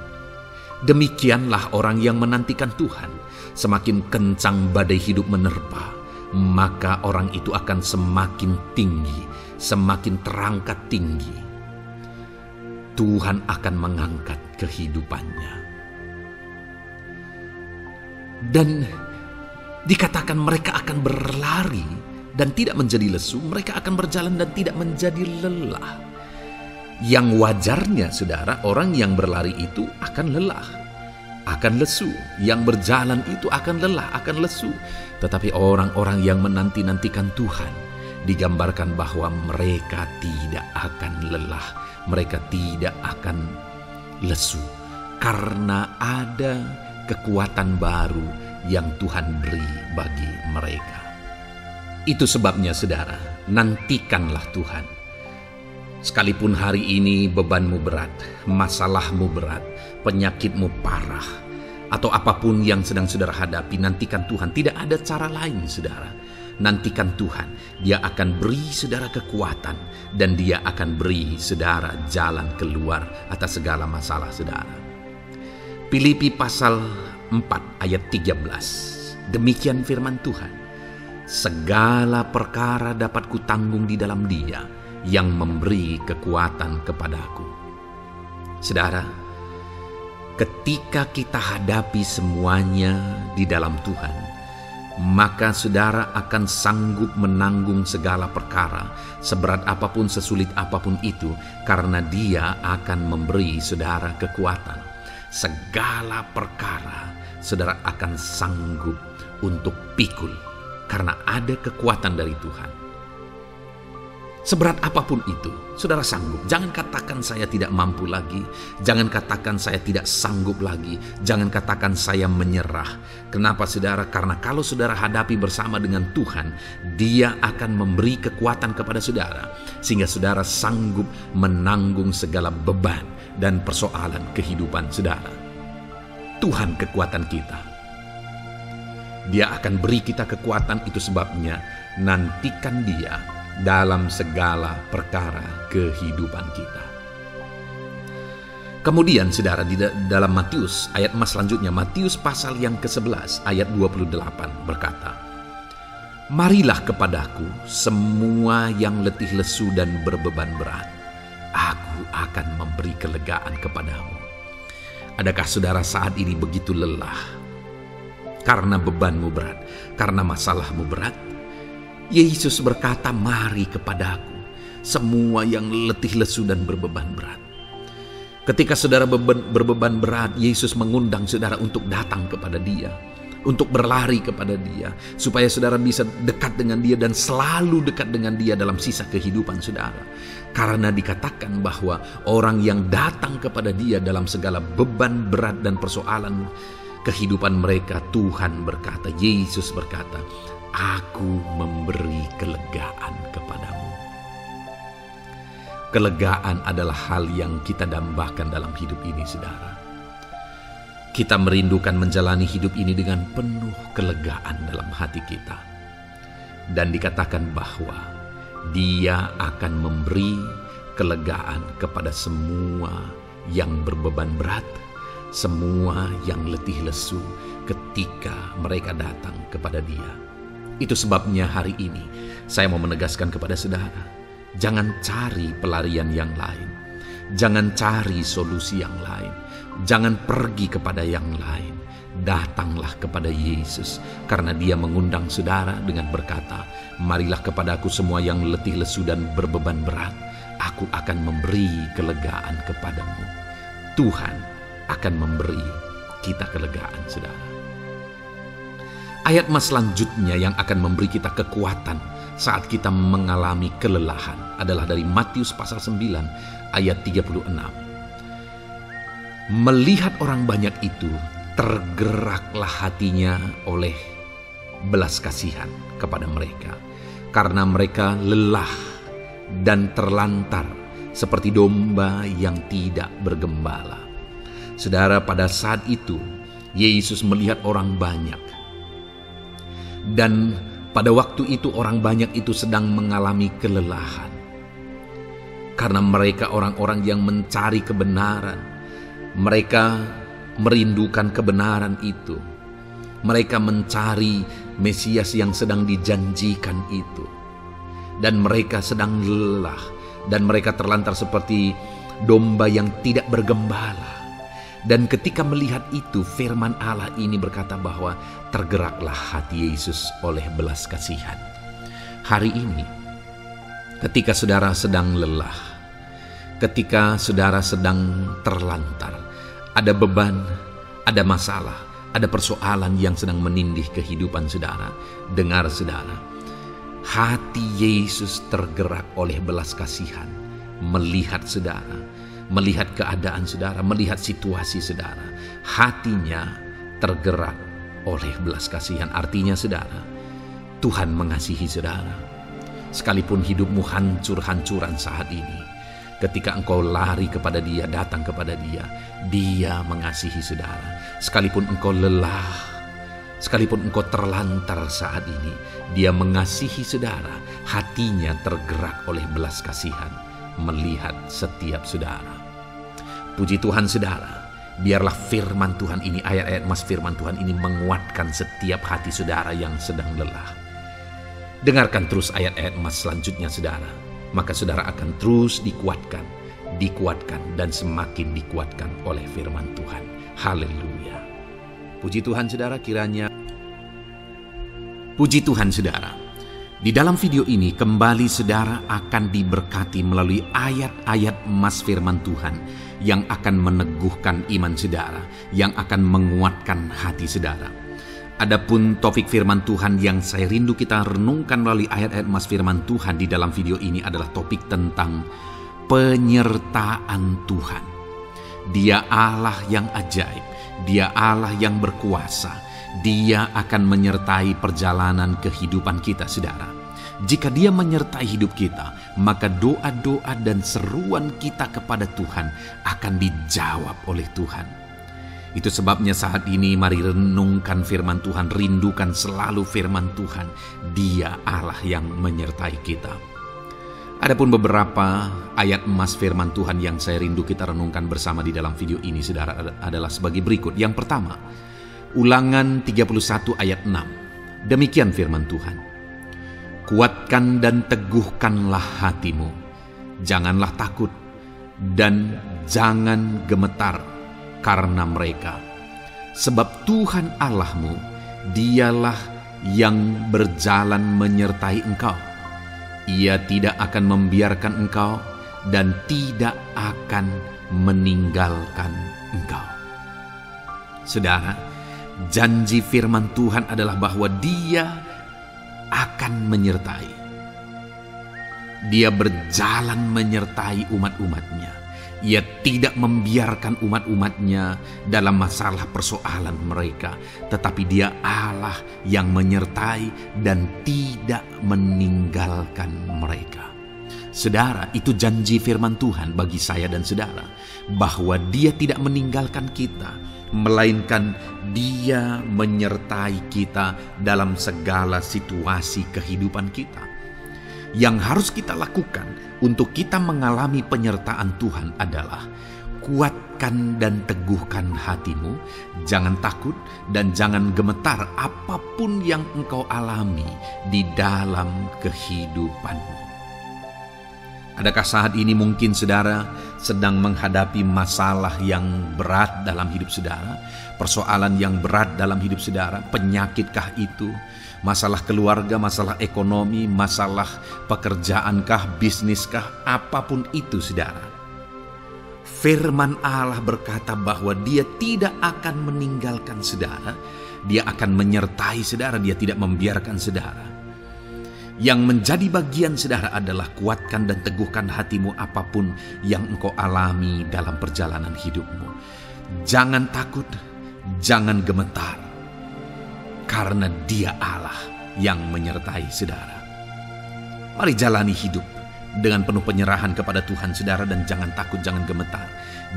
Demikianlah orang yang menantikan Tuhan. Semakin kencang badai hidup menerpa, maka orang itu akan semakin tinggi, semakin terangkat tinggi. Tuhan akan mengangkat kehidupannya. Dan dikatakan mereka akan berlari dan tidak menjadi lesu, mereka akan berjalan dan tidak menjadi lelah. Yang wajarnya, saudara, orang yang berlari itu akan lelah, akan lesu. Yang berjalan itu akan lelah, akan lesu. Tetapi orang-orang yang menanti-nantikan Tuhan, digambarkan bahwa mereka tidak akan lelah, mereka tidak akan lesu, karena ada kekuatan baru yang Tuhan beri bagi mereka. Itu sebabnya, saudara, nantikanlah Tuhan. Sekalipun hari ini bebanmu berat, masalahmu berat, penyakitmu parah, atau apapun yang sedang saudara hadapi, nantikan Tuhan. Tidak ada cara lain, saudara. Nantikan Tuhan. Dia akan beri saudara kekuatan, dan Dia akan beri saudara jalan keluar atas segala masalah saudara. Filipi pasal 4 ayat 13. Demikian firman Tuhan. Segala perkara dapat kutanggung di dalam Dia yang memberi kekuatan kepadaku. Saudara, ketika kita hadapi semuanya di dalam Tuhan, maka saudara akan sanggup menanggung segala perkara, seberat apapun, sesulit apapun itu, karena Dia akan memberi saudara kekuatan. Segala perkara saudara akan sanggup untuk pikul, karena ada kekuatan dari Tuhan. Seberat apapun itu, saudara sanggup. Jangan katakan saya tidak mampu lagi. Jangan katakan saya tidak sanggup lagi. Jangan katakan saya menyerah. Kenapa, saudara? Karena kalau saudara hadapi bersama dengan Tuhan, Dia akan memberi kekuatan kepada saudara, sehingga saudara sanggup menanggung segala beban dan persoalan kehidupan saudara. Tuhan kekuatan kita. Dia akan beri kita kekuatan, itu sebabnya nantikan Dia dalam segala perkara kehidupan kita. Kemudian saudara, di dalam Matius ayat selanjutnya, Matius pasal yang ke-11 ayat 28 berkata, "Marilah kepadaku semua yang letih lesu dan berbeban berat, aku akan memberi kelegaan kepadamu." Adakah saudara saat ini begitu lelah karena bebanmu berat, karena masalahmu berat? Yesus berkata, "Mari kepadaku semua yang letih lesu dan berbeban berat." Ketika saudara berbeban berat, Yesus mengundang saudara untuk datang kepada Dia, untuk berlari kepada Dia, supaya saudara bisa dekat dengan Dia dan selalu dekat dengan Dia dalam sisa kehidupan saudara. Karena dikatakan bahwa orang yang datang kepada Dia dalam segala beban berat dan persoalan kehidupan mereka, Tuhan berkata, Yesus berkata, "Aku memberi kelegaan kepadamu." Kelegaan adalah hal yang kita dambakan dalam hidup ini, saudara. Kita merindukan menjalani hidup ini dengan penuh kelegaan dalam hati kita. Dan dikatakan bahwa Dia akan memberi kelegaan kepada semua yang berbeban berat, semua yang letih lesu ketika mereka datang kepada Dia. Itu sebabnya hari ini saya mau menegaskan kepada saudara, jangan cari pelarian yang lain. Jangan cari solusi yang lain. Jangan pergi kepada yang lain. Datanglah kepada Yesus, karena Dia mengundang saudara dengan berkata, "Marilah kepadaku semua yang letih lesu dan berbeban berat, aku akan memberi kelegaan kepadamu." Tuhan akan memberi kita kelegaan, saudara. Ayat mas selanjutnya yang akan memberi kita kekuatan saat kita mengalami kelelahan adalah dari Matius pasal 9 ayat 36. Melihat orang banyak itu, tergeraklah hatinya oleh belas kasihan kepada mereka, karena mereka lelah dan terlantar seperti domba yang tidak bergembala. Saudara, pada saat itu Yesus melihat orang banyak, dan pada waktu itu orang banyak itu sedang mengalami kelelahan, karena mereka orang-orang yang mencari kebenaran. Mereka merindukan kebenaran itu. Mereka mencari Mesias yang sedang dijanjikan itu. Dan mereka sedang lelah. Dan mereka terlantar seperti domba yang tidak bergembala. Dan ketika melihat itu, firman Allah ini berkata bahwa tergeraklah hati Yesus oleh belas kasihan. Hari ini, ketika saudara sedang lelah, ketika saudara sedang terlantar, ada beban, ada masalah, ada persoalan yang sedang menindih kehidupan saudara. Dengar saudara, hati Yesus tergerak oleh belas kasihan, melihat saudara, melihat keadaan saudara, melihat situasi saudara. Hatinya tergerak oleh belas kasihan. Artinya saudara, Tuhan mengasihi saudara. Sekalipun hidupmu hancur-hancuran saat ini, ketika engkau lari kepada Dia, datang kepada Dia, Dia mengasihi saudara. Sekalipun engkau lelah, sekalipun engkau terlantar saat ini, Dia mengasihi saudara. Hatinya tergerak oleh belas kasihan melihat setiap saudara. Puji Tuhan saudara, biarlah firman Tuhan ini, ayat-ayat mas firman Tuhan ini menguatkan setiap hati saudara yang sedang lelah. Dengarkan terus ayat-ayat mas selanjutnya saudara. Maka saudara akan terus dikuatkan, dan semakin dikuatkan oleh firman Tuhan. Haleluya. Puji Tuhan saudara, kiranya. Puji Tuhan saudara. Di dalam video ini kembali saudara akan diberkati melalui ayat-ayat emas firman Tuhan yang akan meneguhkan iman saudara, yang akan menguatkan hati saudara. Adapun topik firman Tuhan yang saya rindu kita renungkan melalui ayat-ayat emas firman Tuhan di dalam video ini adalah topik tentang penyertaan Tuhan. Dia Allah yang ajaib, Dia Allah yang berkuasa. Dia akan menyertai perjalanan kehidupan kita saudara. Jika Dia menyertai hidup kita, maka doa-doa dan seruan kita kepada Tuhan akan dijawab oleh Tuhan. Itu sebabnya saat ini mari renungkan firman Tuhan, rindukan selalu firman Tuhan. Dia Allah yang menyertai kita. Adapun beberapa ayat emas firman Tuhan yang saya rindu kita renungkan bersama di dalam video ini saudara adalah sebagai berikut. Yang pertama, Ulangan 31 ayat 6. Demikian firman Tuhan. Kuatkan dan teguhkanlah hatimu. Janganlah takut dan jangan gemetar karena mereka. Sebab Tuhan Allahmu, Dialah yang berjalan menyertai engkau. Ia tidak akan membiarkan engkau dan tidak akan meninggalkan engkau. Saudara, janji firman Tuhan adalah bahwa Dia akan menyertai. Dia berjalan menyertai umat-umatnya. Ia tidak membiarkan umat-umatnya dalam masalah persoalan mereka, tetapi Dia Allah yang menyertai dan tidak meninggalkan mereka. Saudara, itu janji firman Tuhan bagi saya dan saudara, bahwa Dia tidak meninggalkan kita, melainkan Dia menyertai kita dalam segala situasi kehidupan kita. Yang harus kita lakukan untuk kita mengalami penyertaan Tuhan adalah kuatkan dan teguhkan hatimu, jangan takut dan jangan gemetar apapun yang engkau alami di dalam kehidupanmu. Adakah saat ini mungkin saudara sedang menghadapi masalah yang berat dalam hidup saudara? Persoalan yang berat dalam hidup saudara? Penyakitkah itu? Masalah keluarga, masalah ekonomi, masalah pekerjaankah, bisniskah? Apapun itu saudara. Firman Allah berkata bahwa Dia tidak akan meninggalkan saudara. Dia akan menyertai saudara, Dia tidak membiarkan saudara. Yang menjadi bagian saudara adalah kuatkan dan teguhkan hatimu apapun yang engkau alami dalam perjalanan hidupmu. Jangan takut, jangan gemetar, karena Dia Allah yang menyertai saudara. Mari jalani hidup dengan penuh penyerahan kepada Tuhan saudara, dan jangan takut, jangan gemetar.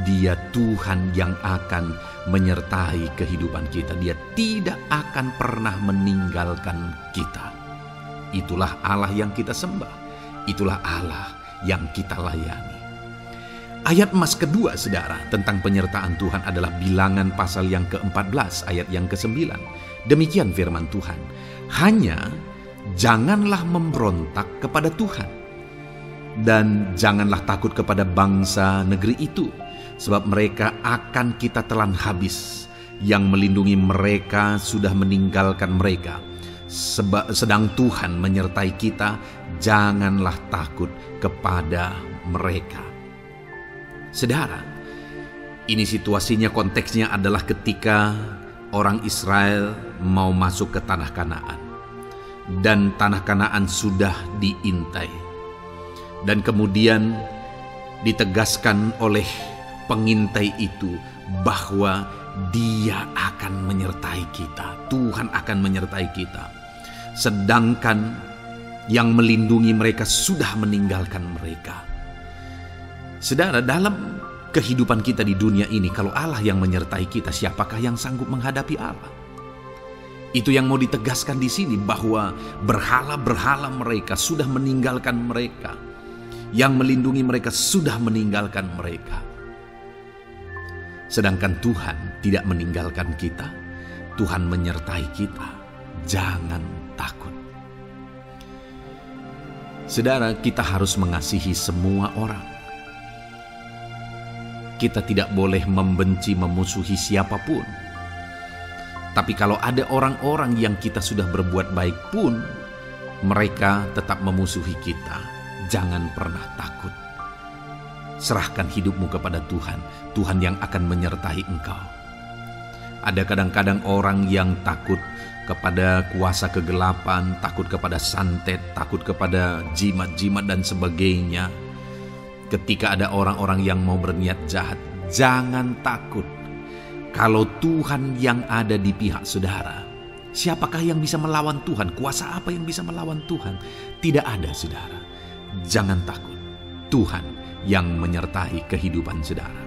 Dia Tuhan yang akan menyertai kehidupan kita. Dia tidak akan pernah meninggalkan kita. Itulah Allah yang kita sembah. Itulah Allah yang kita layani. Ayat emas kedua saudara tentang penyertaan Tuhan adalah Bilangan pasal yang ke-14 ayat yang ke-9. Demikian firman Tuhan. Hanya janganlah memberontak kepada Tuhan, dan janganlah takut kepada bangsa negeri itu, sebab mereka akan kita telan habis. Yang melindungi mereka sudah meninggalkan mereka. Sedang Tuhan menyertai kita, janganlah takut kepada mereka. Saudara, ini situasinya, konteksnya adalah ketika orang Israel mau masuk ke tanah Kanaan, dan tanah Kanaan sudah diintai, dan kemudian ditegaskan oleh pengintai itu bahwa Dia akan menyertai kita. Tuhan akan menyertai kita. Sedangkan yang melindungi mereka sudah meninggalkan mereka. Saudara, dalam kehidupan kita di dunia ini, kalau Allah yang menyertai kita, siapakah yang sanggup menghadapi Allah? Itu yang mau ditegaskan di sini, bahwa berhala-berhala mereka sudah meninggalkan mereka. Yang melindungi mereka sudah meninggalkan mereka. Sedangkan Tuhan tidak meninggalkan kita. Tuhan menyertai kita. Jangan takut. Saudara, kita harus mengasihi semua orang. Kita tidak boleh membenci, memusuhi siapapun. Tapi kalau ada orang-orang yang kita sudah berbuat baik pun, mereka tetap memusuhi kita, jangan pernah takut. Serahkan hidupmu kepada Tuhan, Tuhan yang akan menyertai engkau. Ada kadang-kadang orang yang takut kepada kuasa kegelapan, takut kepada santet, takut kepada jimat-jimat dan sebagainya. Ketika ada orang-orang yang mau berniat jahat, jangan takut. Kalau Tuhan yang ada di pihak saudara, siapakah yang bisa melawan Tuhan? Kuasa apa yang bisa melawan Tuhan? Tidak ada, saudara. Jangan takut. Tuhan yang menyertai kehidupan saudara.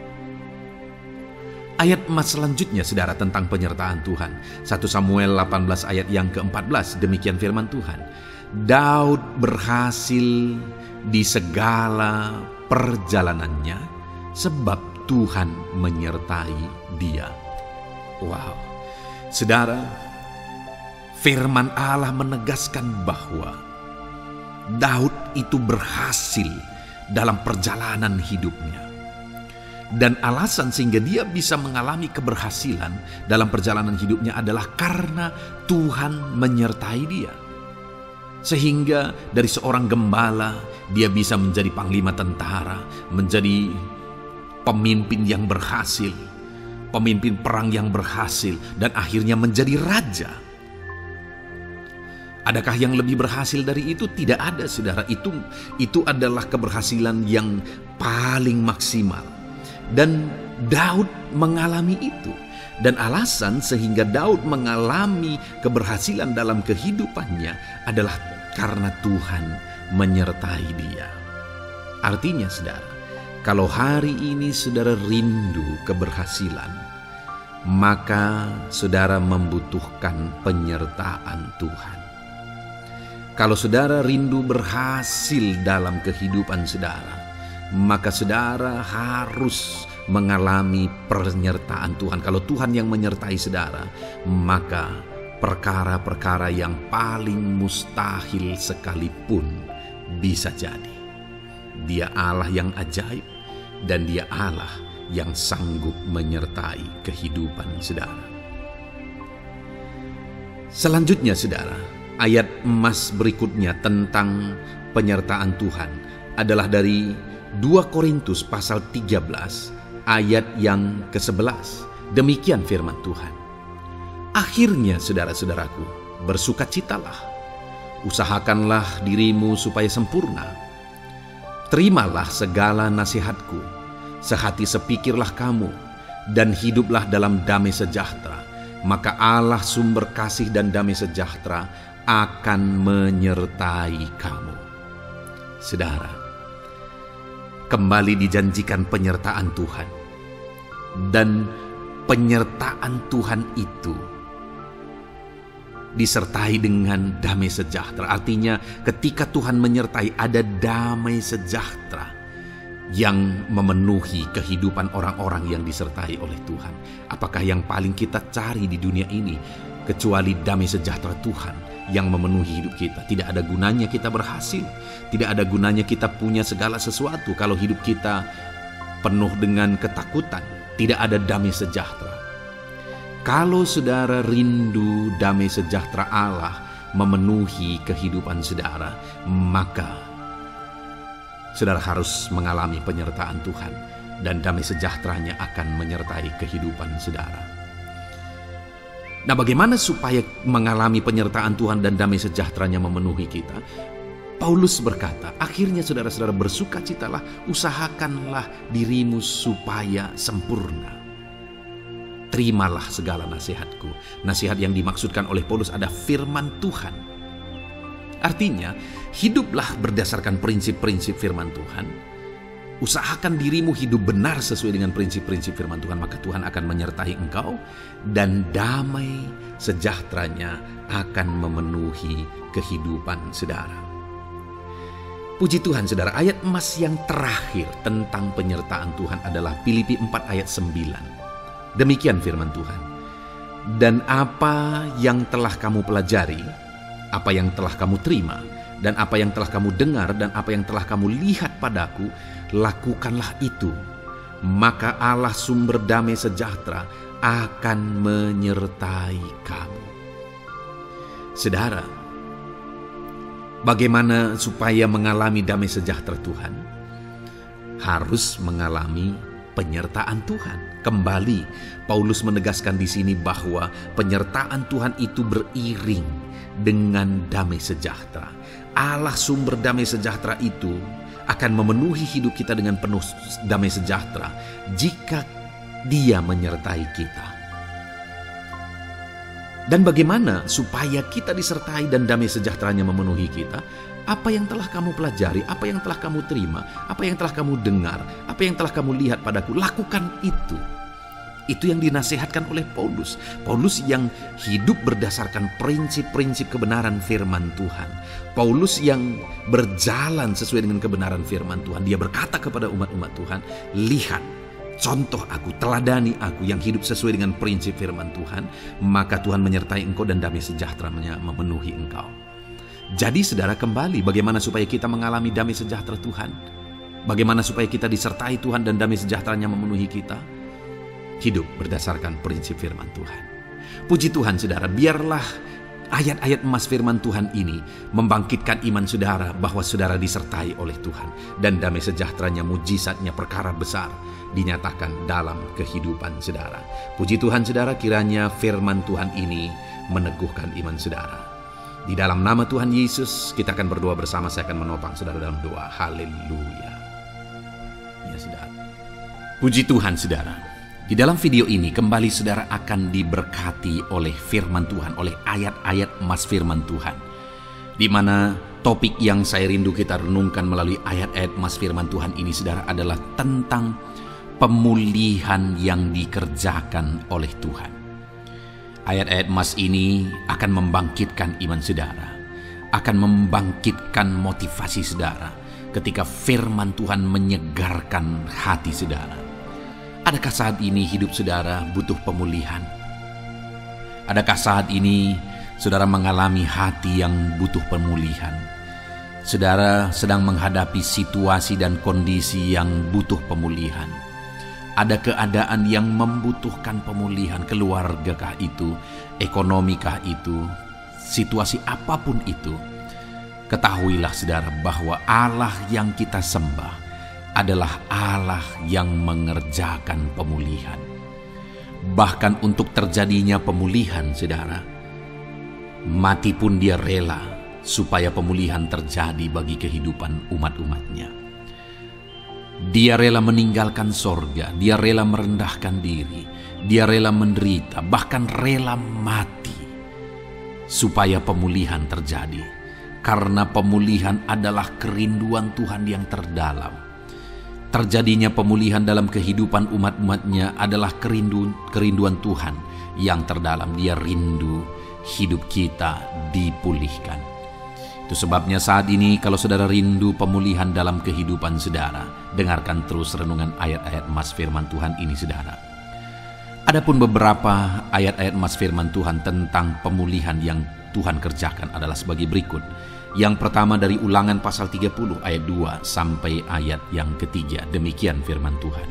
Ayat emas selanjutnya saudara tentang penyertaan Tuhan. 1 Samuel 18 ayat yang ke-14, demikian firman Tuhan. Daud berhasil di segala perjalanannya sebab Tuhan menyertai dia. Wow. Saudara, firman Allah menegaskan bahwa Daud itu berhasil dalam perjalanan hidupnya. Dan alasan sehingga dia bisa mengalami keberhasilan dalam perjalanan hidupnya adalah karena Tuhan menyertai dia. Sehingga dari seorang gembala, dia bisa menjadi panglima tentara, menjadi pemimpin yang berhasil, pemimpin perang yang berhasil, dan akhirnya menjadi raja. Adakah yang lebih berhasil dari itu? Tidak ada, saudara. Itu adalah keberhasilan yang paling maksimal. Dan Daud mengalami itu. Dan alasan sehingga Daud mengalami keberhasilan dalam kehidupannya adalah karena Tuhan menyertai dia. Artinya, saudara, kalau hari ini saudara rindu keberhasilan, maka saudara membutuhkan penyertaan Tuhan. Kalau saudara rindu berhasil dalam kehidupan saudara, maka saudara harus mengalami penyertaan Tuhan. Kalau Tuhan yang menyertai saudara, maka perkara-perkara yang paling mustahil sekalipun bisa jadi. Dia Allah yang ajaib dan Dia Allah yang sanggup menyertai kehidupan saudara. Selanjutnya saudara, ayat emas berikutnya tentang penyertaan Tuhan adalah dari 2 Korintus pasal 13 ayat yang ke-11. Demikian firman Tuhan. Akhirnya saudara-saudaraku, bersukacitalah, usahakanlah dirimu supaya sempurna. Terimalah segala nasihatku, sehati sepikirlah kamu, dan hiduplah dalam damai sejahtera. Maka Allah sumber kasih dan damai sejahtera akan menyertai kamu. Saudara, kembali dijanjikan penyertaan Tuhan. Dan penyertaan Tuhan itu disertai dengan damai sejahtera. Artinya ketika Tuhan menyertai, ada damai sejahtera yang memenuhi kehidupan orang-orang yang disertai oleh Tuhan. Apakah yang paling kita cari di dunia ini kecuali damai sejahtera Tuhan yang memenuhi hidup kita? Tidak ada gunanya kita berhasil, tidak ada gunanya kita punya segala sesuatu kalau hidup kita penuh dengan ketakutan, tidak ada damai sejahtera. Kalau saudara rindu damai sejahtera Allah memenuhi kehidupan saudara, maka saudara harus mengalami penyertaan Tuhan, dan damai sejahteranya akan menyertai kehidupan saudara. Nah, bagaimana supaya mengalami penyertaan Tuhan dan damai sejahteranya memenuhi kita? Paulus berkata, akhirnya saudara-saudara bersukacitalah, usahakanlah dirimu supaya sempurna. Terimalah segala nasihatku. Nasihat yang dimaksudkan oleh Paulus ada firman Tuhan. Artinya, hiduplah berdasarkan prinsip-prinsip firman Tuhan. Usahakan dirimu hidup benar sesuai dengan prinsip-prinsip firman Tuhan, maka Tuhan akan menyertai engkau dan damai sejahteranya akan memenuhi kehidupan saudara. Puji Tuhan saudara, ayat emas yang terakhir tentang penyertaan Tuhan adalah Filipi 4 ayat 9. Demikian firman Tuhan. Dan apa yang telah kamu pelajari, apa yang telah kamu terima, dan apa yang telah kamu dengar, dan apa yang telah kamu lihat padaku, lakukanlah itu. Maka Allah sumber damai sejahtera akan menyertai kamu. Saudara, bagaimana supaya mengalami damai sejahtera Tuhan? Harus mengalami penyertaan Tuhan. Kembali, Paulus menegaskan di sini bahwa penyertaan Tuhan itu beriring dengan damai sejahtera. Allah sumber damai sejahtera itu akan memenuhi hidup kita dengan penuh damai sejahtera jika Dia menyertai kita. Dan bagaimana supaya kita disertai dan damai sejahteranya memenuhi kita? Apa yang telah kamu pelajari, apa yang telah kamu terima, apa yang telah kamu dengar, apa yang telah kamu lihat padaku, lakukan itu. Itu yang dinasihatkan oleh Paulus. Paulus yang hidup berdasarkan prinsip-prinsip kebenaran firman Tuhan. Paulus yang berjalan sesuai dengan kebenaran firman Tuhan. Dia berkata kepada umat-umat Tuhan, lihat, contoh aku, teladani aku yang hidup sesuai dengan prinsip firman Tuhan, maka Tuhan menyertai engkau dan damai sejahteranya memenuhi engkau. Jadi saudara, kembali bagaimana supaya kita mengalami damai sejahtera Tuhan? Bagaimana supaya kita disertai Tuhan dan damai sejahteranya memenuhi kita? Hidup berdasarkan prinsip firman Tuhan. Puji Tuhan saudara, biarlah ayat-ayat emas firman Tuhan ini membangkitkan iman saudara bahwa saudara disertai oleh Tuhan. Dan damai sejahteranya, mujizatnya, perkara besar dinyatakan dalam kehidupan saudara. Puji Tuhan saudara, kiranya firman Tuhan ini meneguhkan iman saudara. Di dalam nama Tuhan Yesus, kita akan berdoa bersama. Saya akan menopang saudara dalam doa. Haleluya. Ya saudara. Puji Tuhan saudara. Di dalam video ini kembali saudara akan diberkati oleh firman Tuhan, oleh ayat-ayat emas firman Tuhan. Di mana topik yang saya rindu kita renungkan melalui ayat-ayat emas firman Tuhan ini saudara adalah tentang pemulihan yang dikerjakan oleh Tuhan. Ayat-ayat emas ini akan membangkitkan iman saudara, akan membangkitkan motivasi saudara ketika firman Tuhan menyegarkan hati saudara. Adakah saat ini hidup saudara butuh pemulihan? Adakah saat ini saudara mengalami hati yang butuh pemulihan? Saudara sedang menghadapi situasi dan kondisi yang butuh pemulihan. Ada keadaan yang membutuhkan pemulihan, keluargakah itu, ekonomikah itu, situasi apapun itu. Ketahuilah saudara bahwa Allah yang kita sembah adalah Allah yang mengerjakan pemulihan. Bahkan untuk terjadinya pemulihan saudara, mati pun dia rela supaya pemulihan terjadi bagi kehidupan umat-umatnya. Dia rela meninggalkan sorga, dia rela merendahkan diri, dia rela menderita, bahkan rela mati supaya pemulihan terjadi. Karena pemulihan adalah kerinduan Tuhan yang terdalam. Terjadinya pemulihan dalam kehidupan umat-umatnya adalah kerinduan Tuhan yang terdalam. Dia rindu hidup kita dipulihkan. Itu sebabnya saat ini kalau saudara rindu pemulihan dalam kehidupan saudara, dengarkan terus renungan ayat-ayat emas firman Tuhan ini saudara. Adapun beberapa ayat-ayat emas firman Tuhan tentang pemulihan yang Tuhan kerjakan adalah sebagai berikut. Yang pertama dari Ulangan pasal 30 ayat 2 sampai ayat yang ketiga. Demikian firman Tuhan.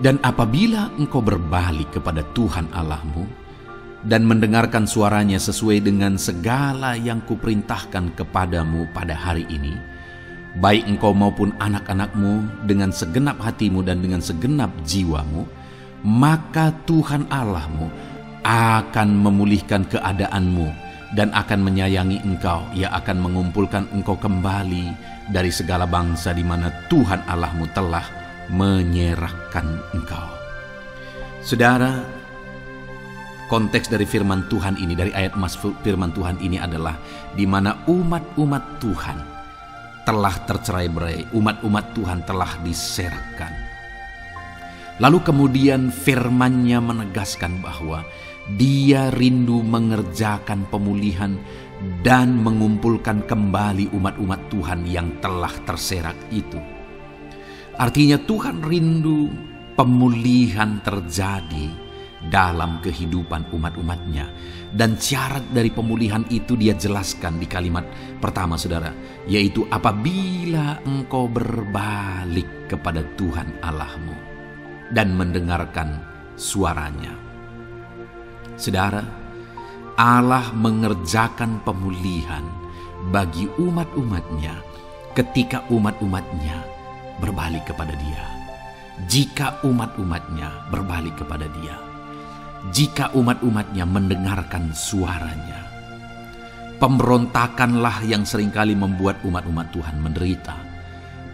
Dan apabila engkau berbalik kepada Tuhan Allahmu dan mendengarkan suaranya sesuai dengan segala yang kuperintahkan kepadamu pada hari ini, baik engkau maupun anak-anakmu dengan segenap hatimu dan dengan segenap jiwamu, maka Tuhan Allahmu akan memulihkan keadaanmu dan akan menyayangi engkau. Ia akan mengumpulkan engkau kembali dari segala bangsa di mana Tuhan Allahmu telah menyerahkan engkau. Saudara, konteks dari firman Tuhan ini, dari ayat emas firman Tuhan ini adalah di mana umat-umat Tuhan telah tercerai-berai, umat-umat Tuhan telah diserahkan. Lalu kemudian firman-Nya menegaskan bahwa Dia rindu mengerjakan pemulihan dan mengumpulkan kembali umat-umat Tuhan yang telah terserak itu. Artinya Tuhan rindu pemulihan terjadi dalam kehidupan umat-umatnya. Dan syarat dari pemulihan itu dia jelaskan di kalimat pertama saudara, yaitu apabila engkau berbalik kepada Tuhan Allahmu dan mendengarkan suaranya. Saudara, Allah mengerjakan pemulihan bagi umat-umatnya ketika umat-umatnya berbalik kepada Dia. Jika umat-umatnya berbalik kepada Dia, jika umat-umatnya mendengarkan suaranya. Pemberontakanlah yang seringkali membuat umat-umat Tuhan menderita.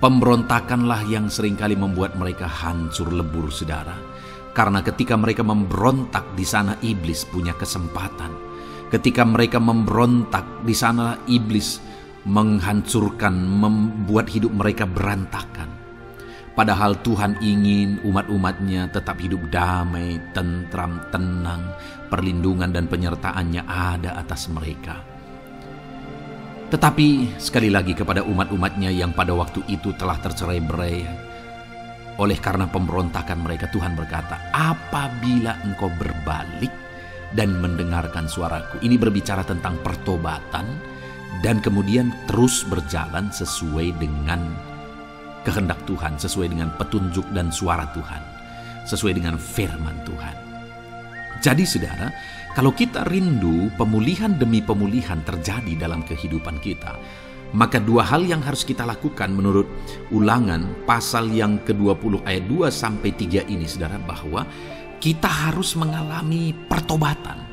Pemberontakanlah yang seringkali membuat mereka hancur lebur saudara. Karena ketika mereka memberontak di sana iblis punya kesempatan. Ketika mereka memberontak di sana iblis menghancurkan, membuat hidup mereka berantakan. Padahal Tuhan ingin umat-umatnya tetap hidup damai, tentram, tenang, perlindungan dan penyertaan-Nya ada atas mereka. Tetapi sekali lagi kepada umat-umatnya yang pada waktu itu telah tercerai-berai oleh karena pemberontakan mereka, Tuhan berkata, apabila engkau berbalik dan mendengarkan suaraku. Ini berbicara tentang pertobatan dan kemudian terus berjalan sesuai dengan kehendak Tuhan, sesuai dengan petunjuk dan suara Tuhan, sesuai dengan firman Tuhan. Jadi saudara, kalau kita rindu pemulihan demi pemulihan terjadi dalam kehidupan kita, maka dua hal yang harus kita lakukan menurut Ulangan pasal yang ke-20 ayat 2 sampai 3 ini saudara, bahwa kita harus mengalami pertobatan.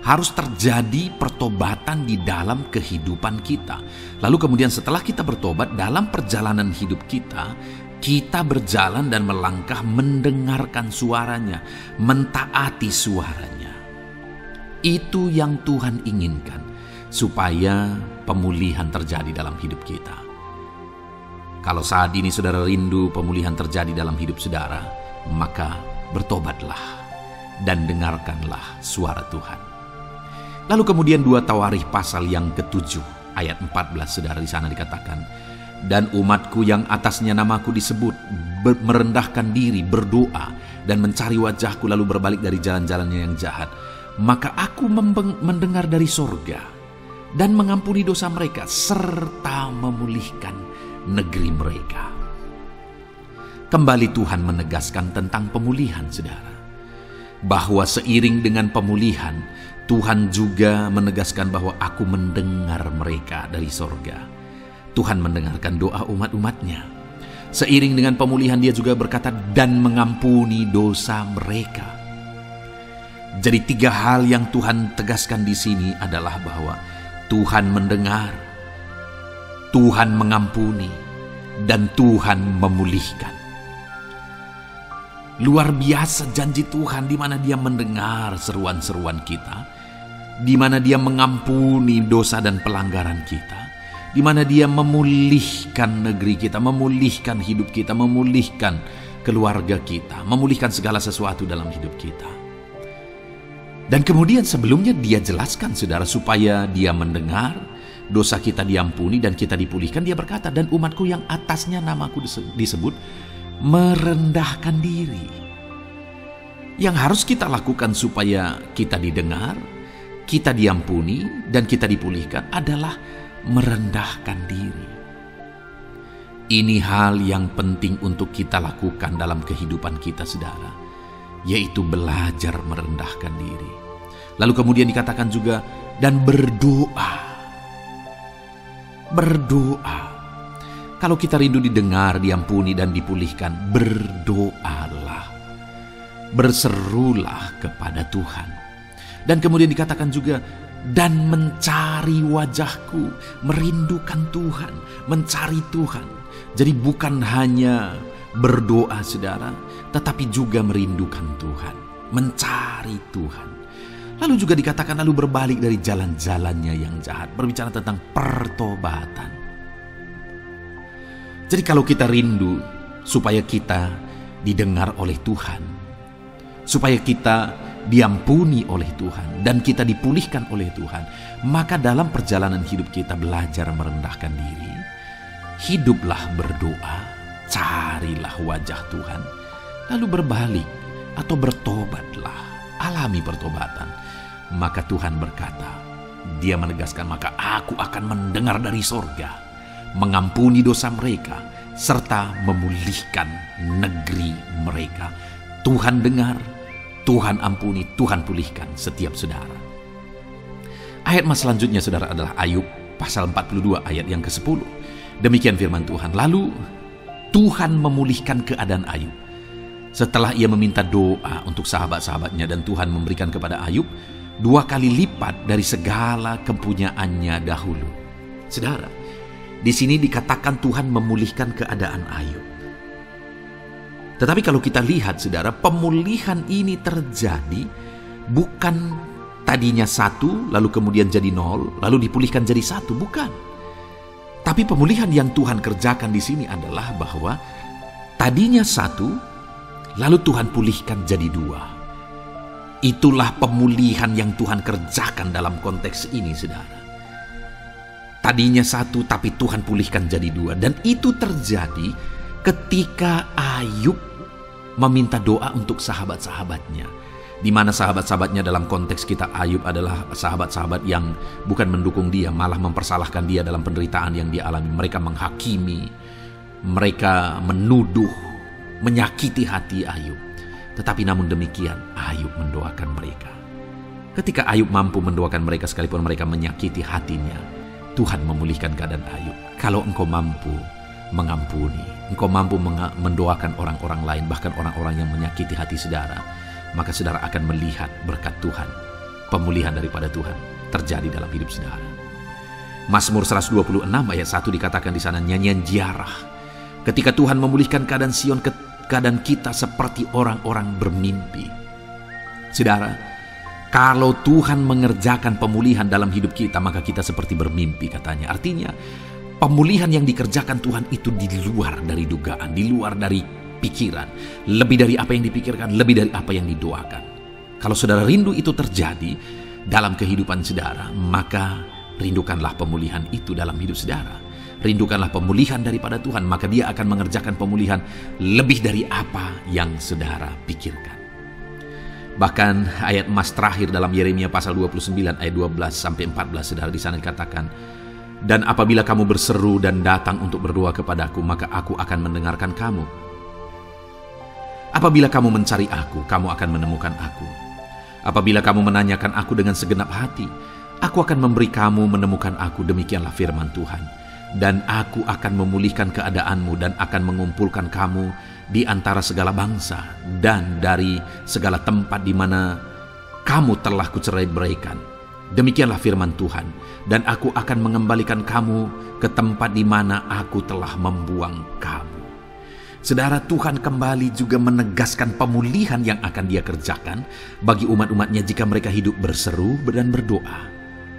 Harus terjadi pertobatan di dalam kehidupan kita. Lalu kemudian setelah kita bertobat, dalam perjalanan hidup kita, kita berjalan dan melangkah mendengarkan suaranya, mentaati suaranya. Itu yang Tuhan inginkan, supaya pemulihan terjadi dalam hidup kita. Kalau saat ini saudara rindu pemulihan terjadi dalam hidup saudara, maka bertobatlah dan dengarkanlah suara Tuhan. Lalu kemudian 2 Tawarikh pasal yang ke-7 ayat 14 saudara, di sana dikatakan, dan umatku yang atasnya namaku disebut merendahkan diri, berdoa dan mencari wajahku lalu berbalik dari jalan-jalannya yang jahat, maka aku mendengar dari sorga dan mengampuni dosa mereka, serta memulihkan negeri mereka. Kembali Tuhan menegaskan tentang pemulihan, saudara. Bahwa seiring dengan pemulihan, Tuhan juga menegaskan bahwa aku mendengar mereka dari sorga. Tuhan mendengarkan doa umat-umatnya. Seiring dengan pemulihan dia juga berkata, dan mengampuni dosa mereka. Jadi 3 hal yang Tuhan tegaskan di sini adalah bahwa Tuhan mendengar, Tuhan mengampuni, dan Tuhan memulihkan. Luar biasa janji Tuhan, di mana Dia mendengar seruan-seruan kita, di mana Dia mengampuni dosa dan pelanggaran kita, di mana Dia memulihkan negeri kita, memulihkan hidup kita, memulihkan keluarga kita, memulihkan segala sesuatu dalam hidup kita. Dan kemudian sebelumnya Dia jelaskan, saudara, supaya Dia mendengar, dosa kita diampuni dan kita dipulihkan. Dia berkata, dan umatku yang atasnya namaku disebut merendahkan diri. Yang harus kita lakukan supaya kita didengar, kita diampuni, dan kita dipulihkan adalah merendahkan diri. Ini hal yang penting untuk kita lakukan dalam kehidupan kita, saudara, yaitu belajar merendahkan diri. Lalu kemudian dikatakan juga, dan berdoa. Berdoa. Kalau kita rindu didengar, diampuni, dan dipulihkan, berdoalah. Berserulah kepada Tuhan. Dan kemudian dikatakan juga, dan mencari wajahku, merindukan Tuhan, mencari Tuhan. Jadi bukan hanya berdoa, saudara, tetapi juga merindukan Tuhan, mencari Tuhan. Lalu juga dikatakan, lalu berbalik dari jalan-jalannya yang jahat. Berbicara tentang pertobatan. Jadi kalau kita rindu supaya kita didengar oleh Tuhan, supaya kita diampuni oleh Tuhan, dan kita dipulihkan oleh Tuhan, maka dalam perjalanan hidup kita belajar merendahkan diri. Hiduplah berdoa, carilah wajah Tuhan, lalu berbalik atau bertobatlah, alami pertobatan. Maka Tuhan berkata, Dia menegaskan, maka aku akan mendengar dari sorga, mengampuni dosa mereka, serta memulihkan negeri mereka. Tuhan dengar, Tuhan ampuni, Tuhan pulihkan setiap saudara. Ayat mas selanjutnya, saudara, adalah Ayub pasal 42 ayat yang ke-10. Demikian firman Tuhan. Lalu Tuhan memulihkan keadaan Ayub. Setelah ia meminta doa untuk sahabat-sahabatnya, dan Tuhan memberikan kepada Ayub 2 kali lipat dari segala kepunyaannya dahulu. Saudara, di sini dikatakan Tuhan memulihkan keadaan Ayub. Tetapi kalau kita lihat, saudara, pemulihan ini terjadi bukan tadinya 1, lalu kemudian jadi 0, lalu dipulihkan jadi 1, bukan. Tapi pemulihan yang Tuhan kerjakan di sini adalah bahwa tadinya 1, lalu Tuhan pulihkan jadi 2. Itulah pemulihan yang Tuhan kerjakan dalam konteks ini, saudara. Tadinya 1, tapi Tuhan pulihkan jadi 2. Dan itu terjadi ketika Ayub meminta doa untuk sahabat-sahabatnya. Di mana sahabat-sahabatnya dalam konteks kita, Ayub adalah sahabat-sahabat yang bukan mendukung dia, malah mempersalahkan dia dalam penderitaan yang dia alami. Mereka menghakimi, mereka menuduh, menyakiti hati Ayub. Tetapi namun demikian, Ayub mendoakan mereka. Ketika Ayub mampu mendoakan mereka sekalipun mereka menyakiti hatinya, Tuhan memulihkan keadaan Ayub. Kalau engkau mampu mengampuni, engkau mampu mendoakan orang-orang lain, bahkan orang-orang yang menyakiti hati saudara, maka saudara akan melihat berkat Tuhan, pemulihan daripada Tuhan terjadi dalam hidup saudara. Mazmur 126 ayat 1 dikatakan di sana, nyanyian ziarah. Ketika Tuhan memulihkan keadaan Sion, keadaan kita seperti orang-orang bermimpi. Saudara, kalau Tuhan mengerjakan pemulihan dalam hidup kita, maka kita seperti bermimpi, katanya. Artinya, pemulihan yang dikerjakan Tuhan itu di luar dari dugaan, di luar dari pikiran, lebih dari apa yang dipikirkan, lebih dari apa yang didoakan. Kalau saudara rindu itu terjadi dalam kehidupan saudara, maka rindukanlah pemulihan itu dalam hidup saudara. Rindukanlah pemulihan daripada Tuhan, maka Dia akan mengerjakan pemulihan lebih dari apa yang saudara pikirkan. Bahkan ayat emas terakhir dalam Yeremia pasal 29 ayat 12 sampai 14, saudara, di sana dikatakan, "Dan apabila kamu berseru dan datang untuk berdoa kepadaku, maka aku akan mendengarkan kamu. Apabila kamu mencari aku, kamu akan menemukan aku. Apabila kamu menanyakan aku dengan segenap hati, aku akan memberi kamu menemukan aku, demikianlah firman Tuhan. Dan aku akan memulihkan keadaanmu dan akan mengumpulkan kamu di antara segala bangsa dan dari segala tempat di mana kamu telah kucerai-beraikan. Demikianlah firman Tuhan. Dan aku akan mengembalikan kamu ke tempat di mana aku telah membuang kamu." Saudara, Tuhan kembali juga menegaskan pemulihan yang akan Dia kerjakan bagi umat-umatnya jika mereka hidup berseru dan berdoa.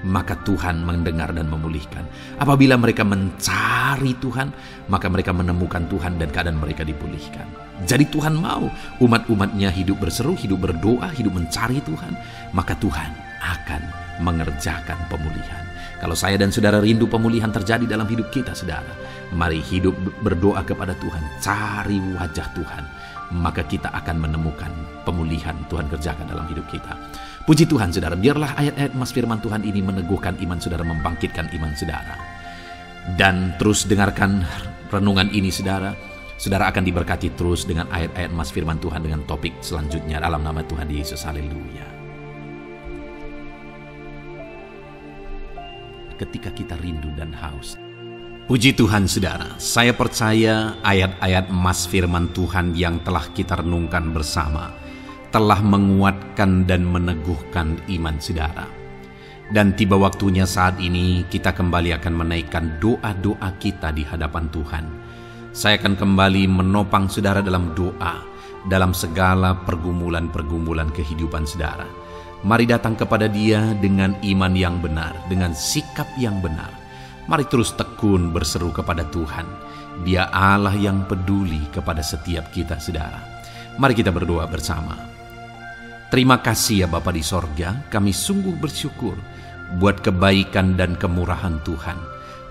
Maka Tuhan mendengar dan memulihkan. Apabila mereka mencari Tuhan, maka mereka menemukan Tuhan dan keadaan mereka dipulihkan. Jadi Tuhan mau umat-umatnya hidup berseru, hidup berdoa, hidup mencari Tuhan, maka Tuhan akan mengerjakan pemulihan. Kalau saya dan saudara rindu pemulihan terjadi dalam hidup kita, saudara, mari hidup berdoa kepada Tuhan, cari wajah Tuhan, maka kita akan menemukan pemulihan Tuhan kerjakan dalam hidup kita. Puji Tuhan, saudara, biarlah ayat-ayat emas firman Tuhan ini meneguhkan iman saudara, membangkitkan iman saudara. Dan terus dengarkan renungan ini, saudara. Saudara akan diberkati terus dengan ayat-ayat emas firman Tuhan dengan topik selanjutnya dalam nama Tuhan Yesus. Haleluya. Ketika kita rindu dan haus. Puji Tuhan, saudara, saya percaya ayat-ayat emas firman Tuhan yang telah kita renungkan bersama telah menguatkan dan meneguhkan iman saudara. Dan tiba waktunya saat ini kita kembali akan menaikkan doa-doa kita di hadapan Tuhan. Saya akan kembali menopang saudara dalam doa, dalam segala pergumulan-pergumulan kehidupan saudara. Mari datang kepada Dia dengan iman yang benar, dengan sikap yang benar. Mari terus tekun berseru kepada Tuhan. Dia Allah yang peduli kepada setiap kita, saudara. Mari kita berdoa bersama. Terima kasih ya Bapa di sorga, kami sungguh bersyukur buat kebaikan dan kemurahan Tuhan.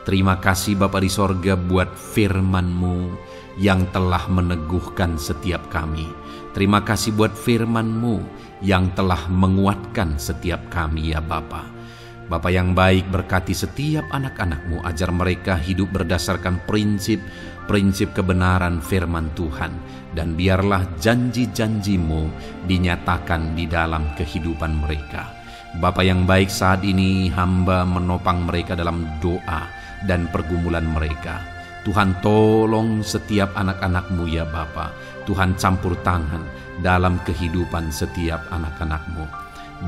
Terima kasih Bapa di sorga buat firman-Mu yang telah meneguhkan setiap kami. Terima kasih buat firman-Mu yang telah menguatkan setiap kami ya Bapa. Bapa yang baik, berkati setiap anak-anak-Mu, ajar mereka hidup berdasarkan prinsip kebenaran firman Tuhan. Dan biarlah janji-janji-Mu dinyatakan di dalam kehidupan mereka. Bapa yang baik, saat ini hamba menopang mereka dalam doa dan pergumulan mereka. Tuhan tolong setiap anak-anak-Mu ya Bapa. Tuhan campur tangan dalam kehidupan setiap anak-anak-Mu.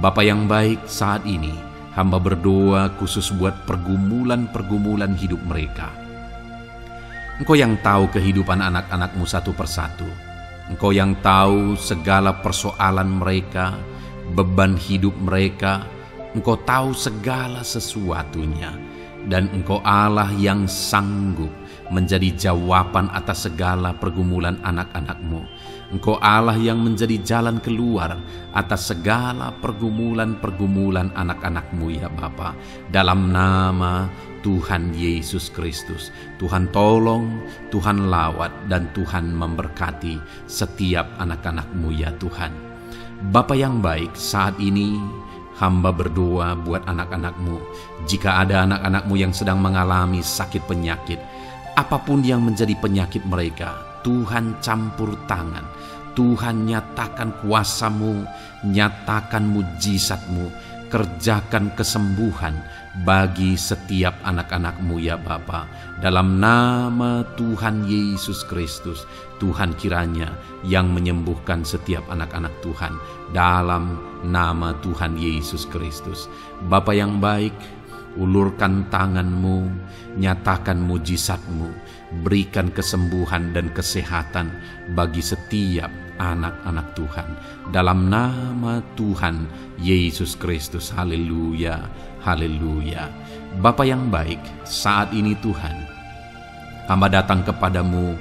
Bapa yang baik, saat ini hamba berdoa khusus buat pergumulan-pergumulan hidup mereka. Engkau yang tahu kehidupan anak-anak-Mu satu persatu. Engkau yang tahu segala persoalan mereka, beban hidup mereka. Engkau tahu segala sesuatunya. Dan Engkau Allah yang sanggup menjadi jawaban atas segala pergumulan anak-anak-Mu. Engkau Allah yang menjadi jalan keluar atas segala pergumulan-pergumulan anak-anak-Mu ya Bapa. Dalam nama Tuhan Yesus Kristus, Tuhan tolong, Tuhan lawat, dan Tuhan memberkati setiap anak-anak-Mu ya Tuhan. Bapa yang baik, saat ini hamba berdoa buat anak-anak-Mu. Jika ada anak-anak-Mu yang sedang mengalami sakit penyakit, apapun yang menjadi penyakit mereka, Tuhan campur tangan. Tuhan nyatakan kuasa-Mu, nyatakan mujizat-Mu, kerjakan kesembuhan bagi setiap anak-anak-Mu ya Bapa. Dalam nama Tuhan Yesus Kristus, Tuhan kiranya yang menyembuhkan setiap anak-anak Tuhan. Dalam nama Tuhan Yesus Kristus. Bapa yang baik, ulurkan tangan-Mu, nyatakan mujizat-Mu, berikan kesembuhan dan kesehatan bagi setiap anak-anak Tuhan. Dalam nama Tuhan Yesus Kristus. Haleluya, haleluya. Bapa yang baik, saat ini Tuhan, hamba datang kepadamu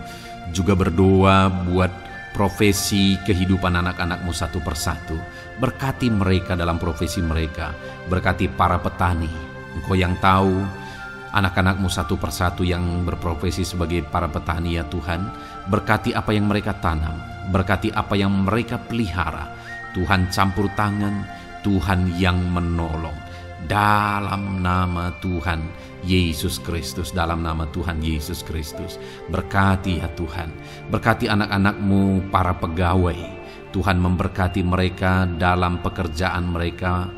juga berdoa buat profesi kehidupan anak-anak-Mu satu persatu. Berkati mereka dalam profesi mereka. Berkati para petani. Engkau yang tahu anak-anak-Mu satu persatu yang berprofesi sebagai para petani ya Tuhan. Berkati apa yang mereka tanam, berkati apa yang mereka pelihara. Tuhan campur tangan, Tuhan yang menolong. Dalam nama Tuhan Yesus Kristus, dalam nama Tuhan Yesus Kristus. Berkati ya Tuhan, berkati anak-anak-Mu para pegawai. Tuhan memberkati mereka dalam pekerjaan mereka,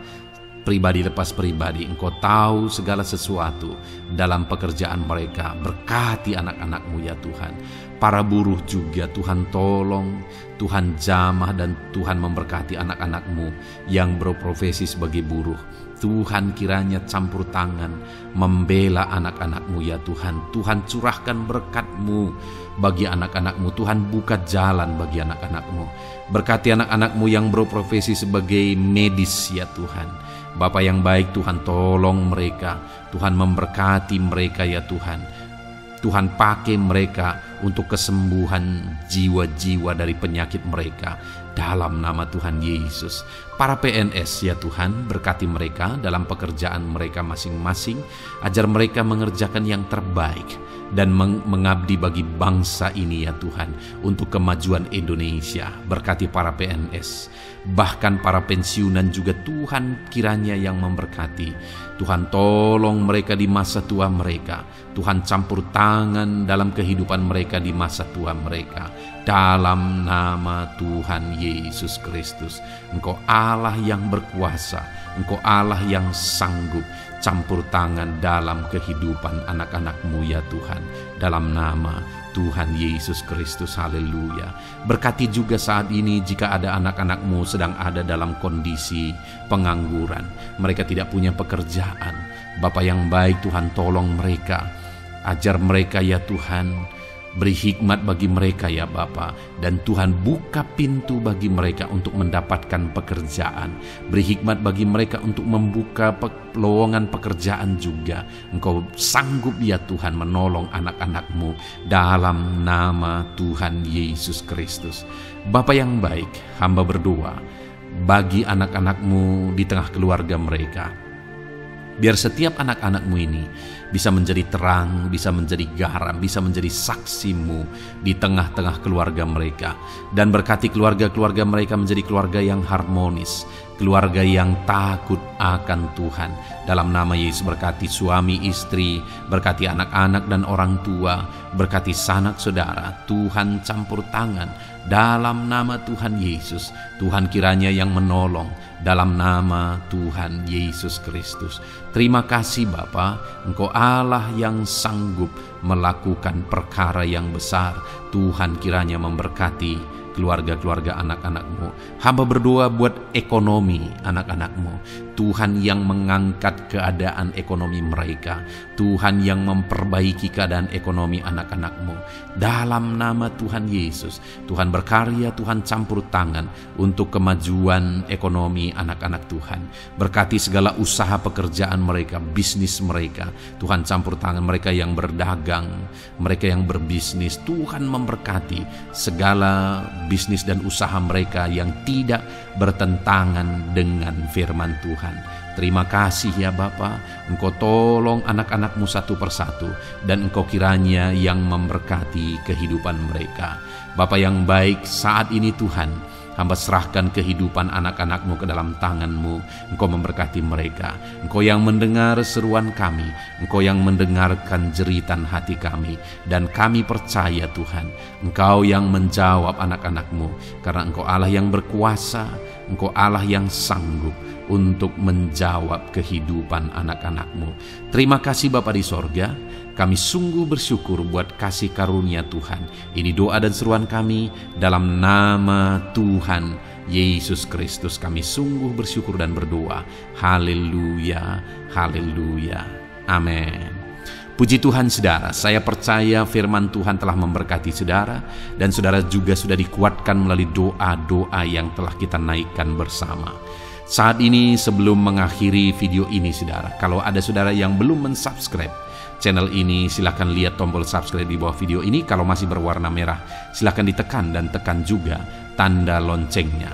pribadi lepas pribadi. Engkau tahu segala sesuatu dalam pekerjaan mereka. Berkati anak-anak-Mu ya Tuhan. Para buruh juga Tuhan tolong, Tuhan jamah, dan Tuhan memberkati anak-anak-Mu yang berprofesi sebagai buruh. Tuhan kiranya campur tangan membela anak-anak-Mu ya Tuhan. Tuhan curahkan berkat-Mu bagi anak-anak-Mu. Tuhan buka jalan bagi anak-anak-Mu. Berkati anak-anak-Mu yang berprofesi sebagai medis ya Tuhan. Bapa yang baik, Tuhan tolong mereka. Tuhan memberkati mereka ya Tuhan. Tuhan pakai mereka untuk kesembuhan jiwa-jiwa dari penyakit mereka dalam nama Tuhan Yesus. Para PNS ya Tuhan, berkati mereka dalam pekerjaan mereka masing-masing, ajar mereka mengerjakan yang terbaik dan mengabdi bagi bangsa ini ya Tuhan, untuk kemajuan Indonesia. Berkati para PNS, bahkan para pensiunan juga Tuhan kiranya yang memberkati. Tuhan tolong mereka di masa tua mereka. Tuhan campur tangan dalam kehidupan mereka di masa tua mereka. Dalam nama Tuhan Yesus Kristus. Engkau Allah yang berkuasa, Engkau Allah yang sanggup. Campur tangan dalam kehidupan anak-anak-Mu ya Tuhan. Dalam nama Tuhan Yesus Kristus, haleluya. Berkati juga saat ini jika ada anak-anak-Mu sedang ada dalam kondisi pengangguran. Mereka tidak punya pekerjaan. Bapa yang baik, Tuhan tolong mereka. Ajar mereka ya Tuhan. Beri hikmat bagi mereka ya Bapa. Dan Tuhan buka pintu bagi mereka untuk mendapatkan pekerjaan. Beri hikmat bagi mereka untuk membuka lowongan pekerjaan juga. Engkau sanggup ya Tuhan menolong anak-anak-Mu dalam nama Tuhan Yesus Kristus. Bapa yang baik, hamba berdoa bagi anak-anak-Mu di tengah keluarga mereka. Biar setiap anak-anak-Mu ini bisa menjadi terang, bisa menjadi garam, bisa menjadi saksi-Mu di tengah-tengah keluarga mereka. Dan berkati keluarga-keluarga mereka menjadi keluarga yang harmonis, keluarga yang takut akan Tuhan. Dalam nama Yesus, berkati suami istri, berkati anak-anak dan orang tua, berkati sanak saudara. Tuhan campur tangan dalam nama Tuhan Yesus. Tuhan kiranya yang menolong dalam nama Tuhan Yesus Kristus. Terima kasih Bapa, Engkau Allah yang sanggup melakukan perkara yang besar. Tuhan kiranya memberkati keluarga-keluarga anak-anak-Mu. Hamba berdoa buat ekonomi anak-anak-Mu. Tuhan yang mengangkat keadaan ekonomi mereka. Tuhan yang memperbaiki keadaan ekonomi anak-anak-Mu. Dalam nama Tuhan Yesus, Tuhan berkarya, Tuhan campur tangan untuk kemajuan ekonomi anak-anak Tuhan. Berkati segala usaha pekerjaan mereka, bisnis mereka. Tuhan campur tangan mereka yang berdagang, mereka yang berbisnis. Tuhan memberkati segala bisnis dan usaha mereka yang tidak bertentangan dengan firman Tuhan. Terima kasih ya Bapa, Engkau tolong anak-anak-Mu satu persatu, dan Engkau kiranya yang memberkati kehidupan mereka. Bapa yang baik, saat ini Tuhan, hamba serahkan kehidupan anak-anak-Mu ke dalam tangan-Mu. Engkau memberkati mereka. Engkau yang mendengar seruan kami. Engkau yang mendengarkan jeritan hati kami. Dan kami percaya Tuhan, Engkau yang menjawab anak-anak-Mu. Karena Engkau Allah yang berkuasa. Engkau Allah yang sanggup untuk menjawab kehidupan anak-anak-Mu. Terima kasih Bapa di sorga. Kami sungguh bersyukur buat kasih karunia Tuhan. Ini doa dan seruan kami dalam nama Tuhan Yesus Kristus. Kami sungguh bersyukur dan berdoa. Haleluya, haleluya, amin. Puji Tuhan saudara, saya percaya firman Tuhan telah memberkati saudara, dan saudara juga sudah dikuatkan melalui doa-doa yang telah kita naikkan bersama. Saat ini sebelum mengakhiri video ini saudara, kalau ada saudara yang belum mensubscribe channel ini, silakan lihat tombol subscribe di bawah video ini. Kalau masih berwarna merah, silakan ditekan dan tekan juga tanda loncengnya.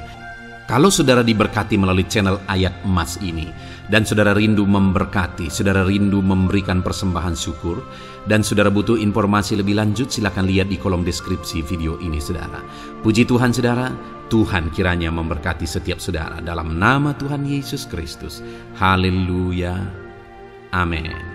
Kalau saudara diberkati melalui channel Ayat Emas ini, dan saudara rindu memberkati, saudara rindu memberikan persembahan syukur, dan saudara butuh informasi lebih lanjut, silakan lihat di kolom deskripsi video ini saudara. Puji Tuhan saudara, Tuhan kiranya memberkati setiap saudara dalam nama Tuhan Yesus Kristus. Haleluya. Amin.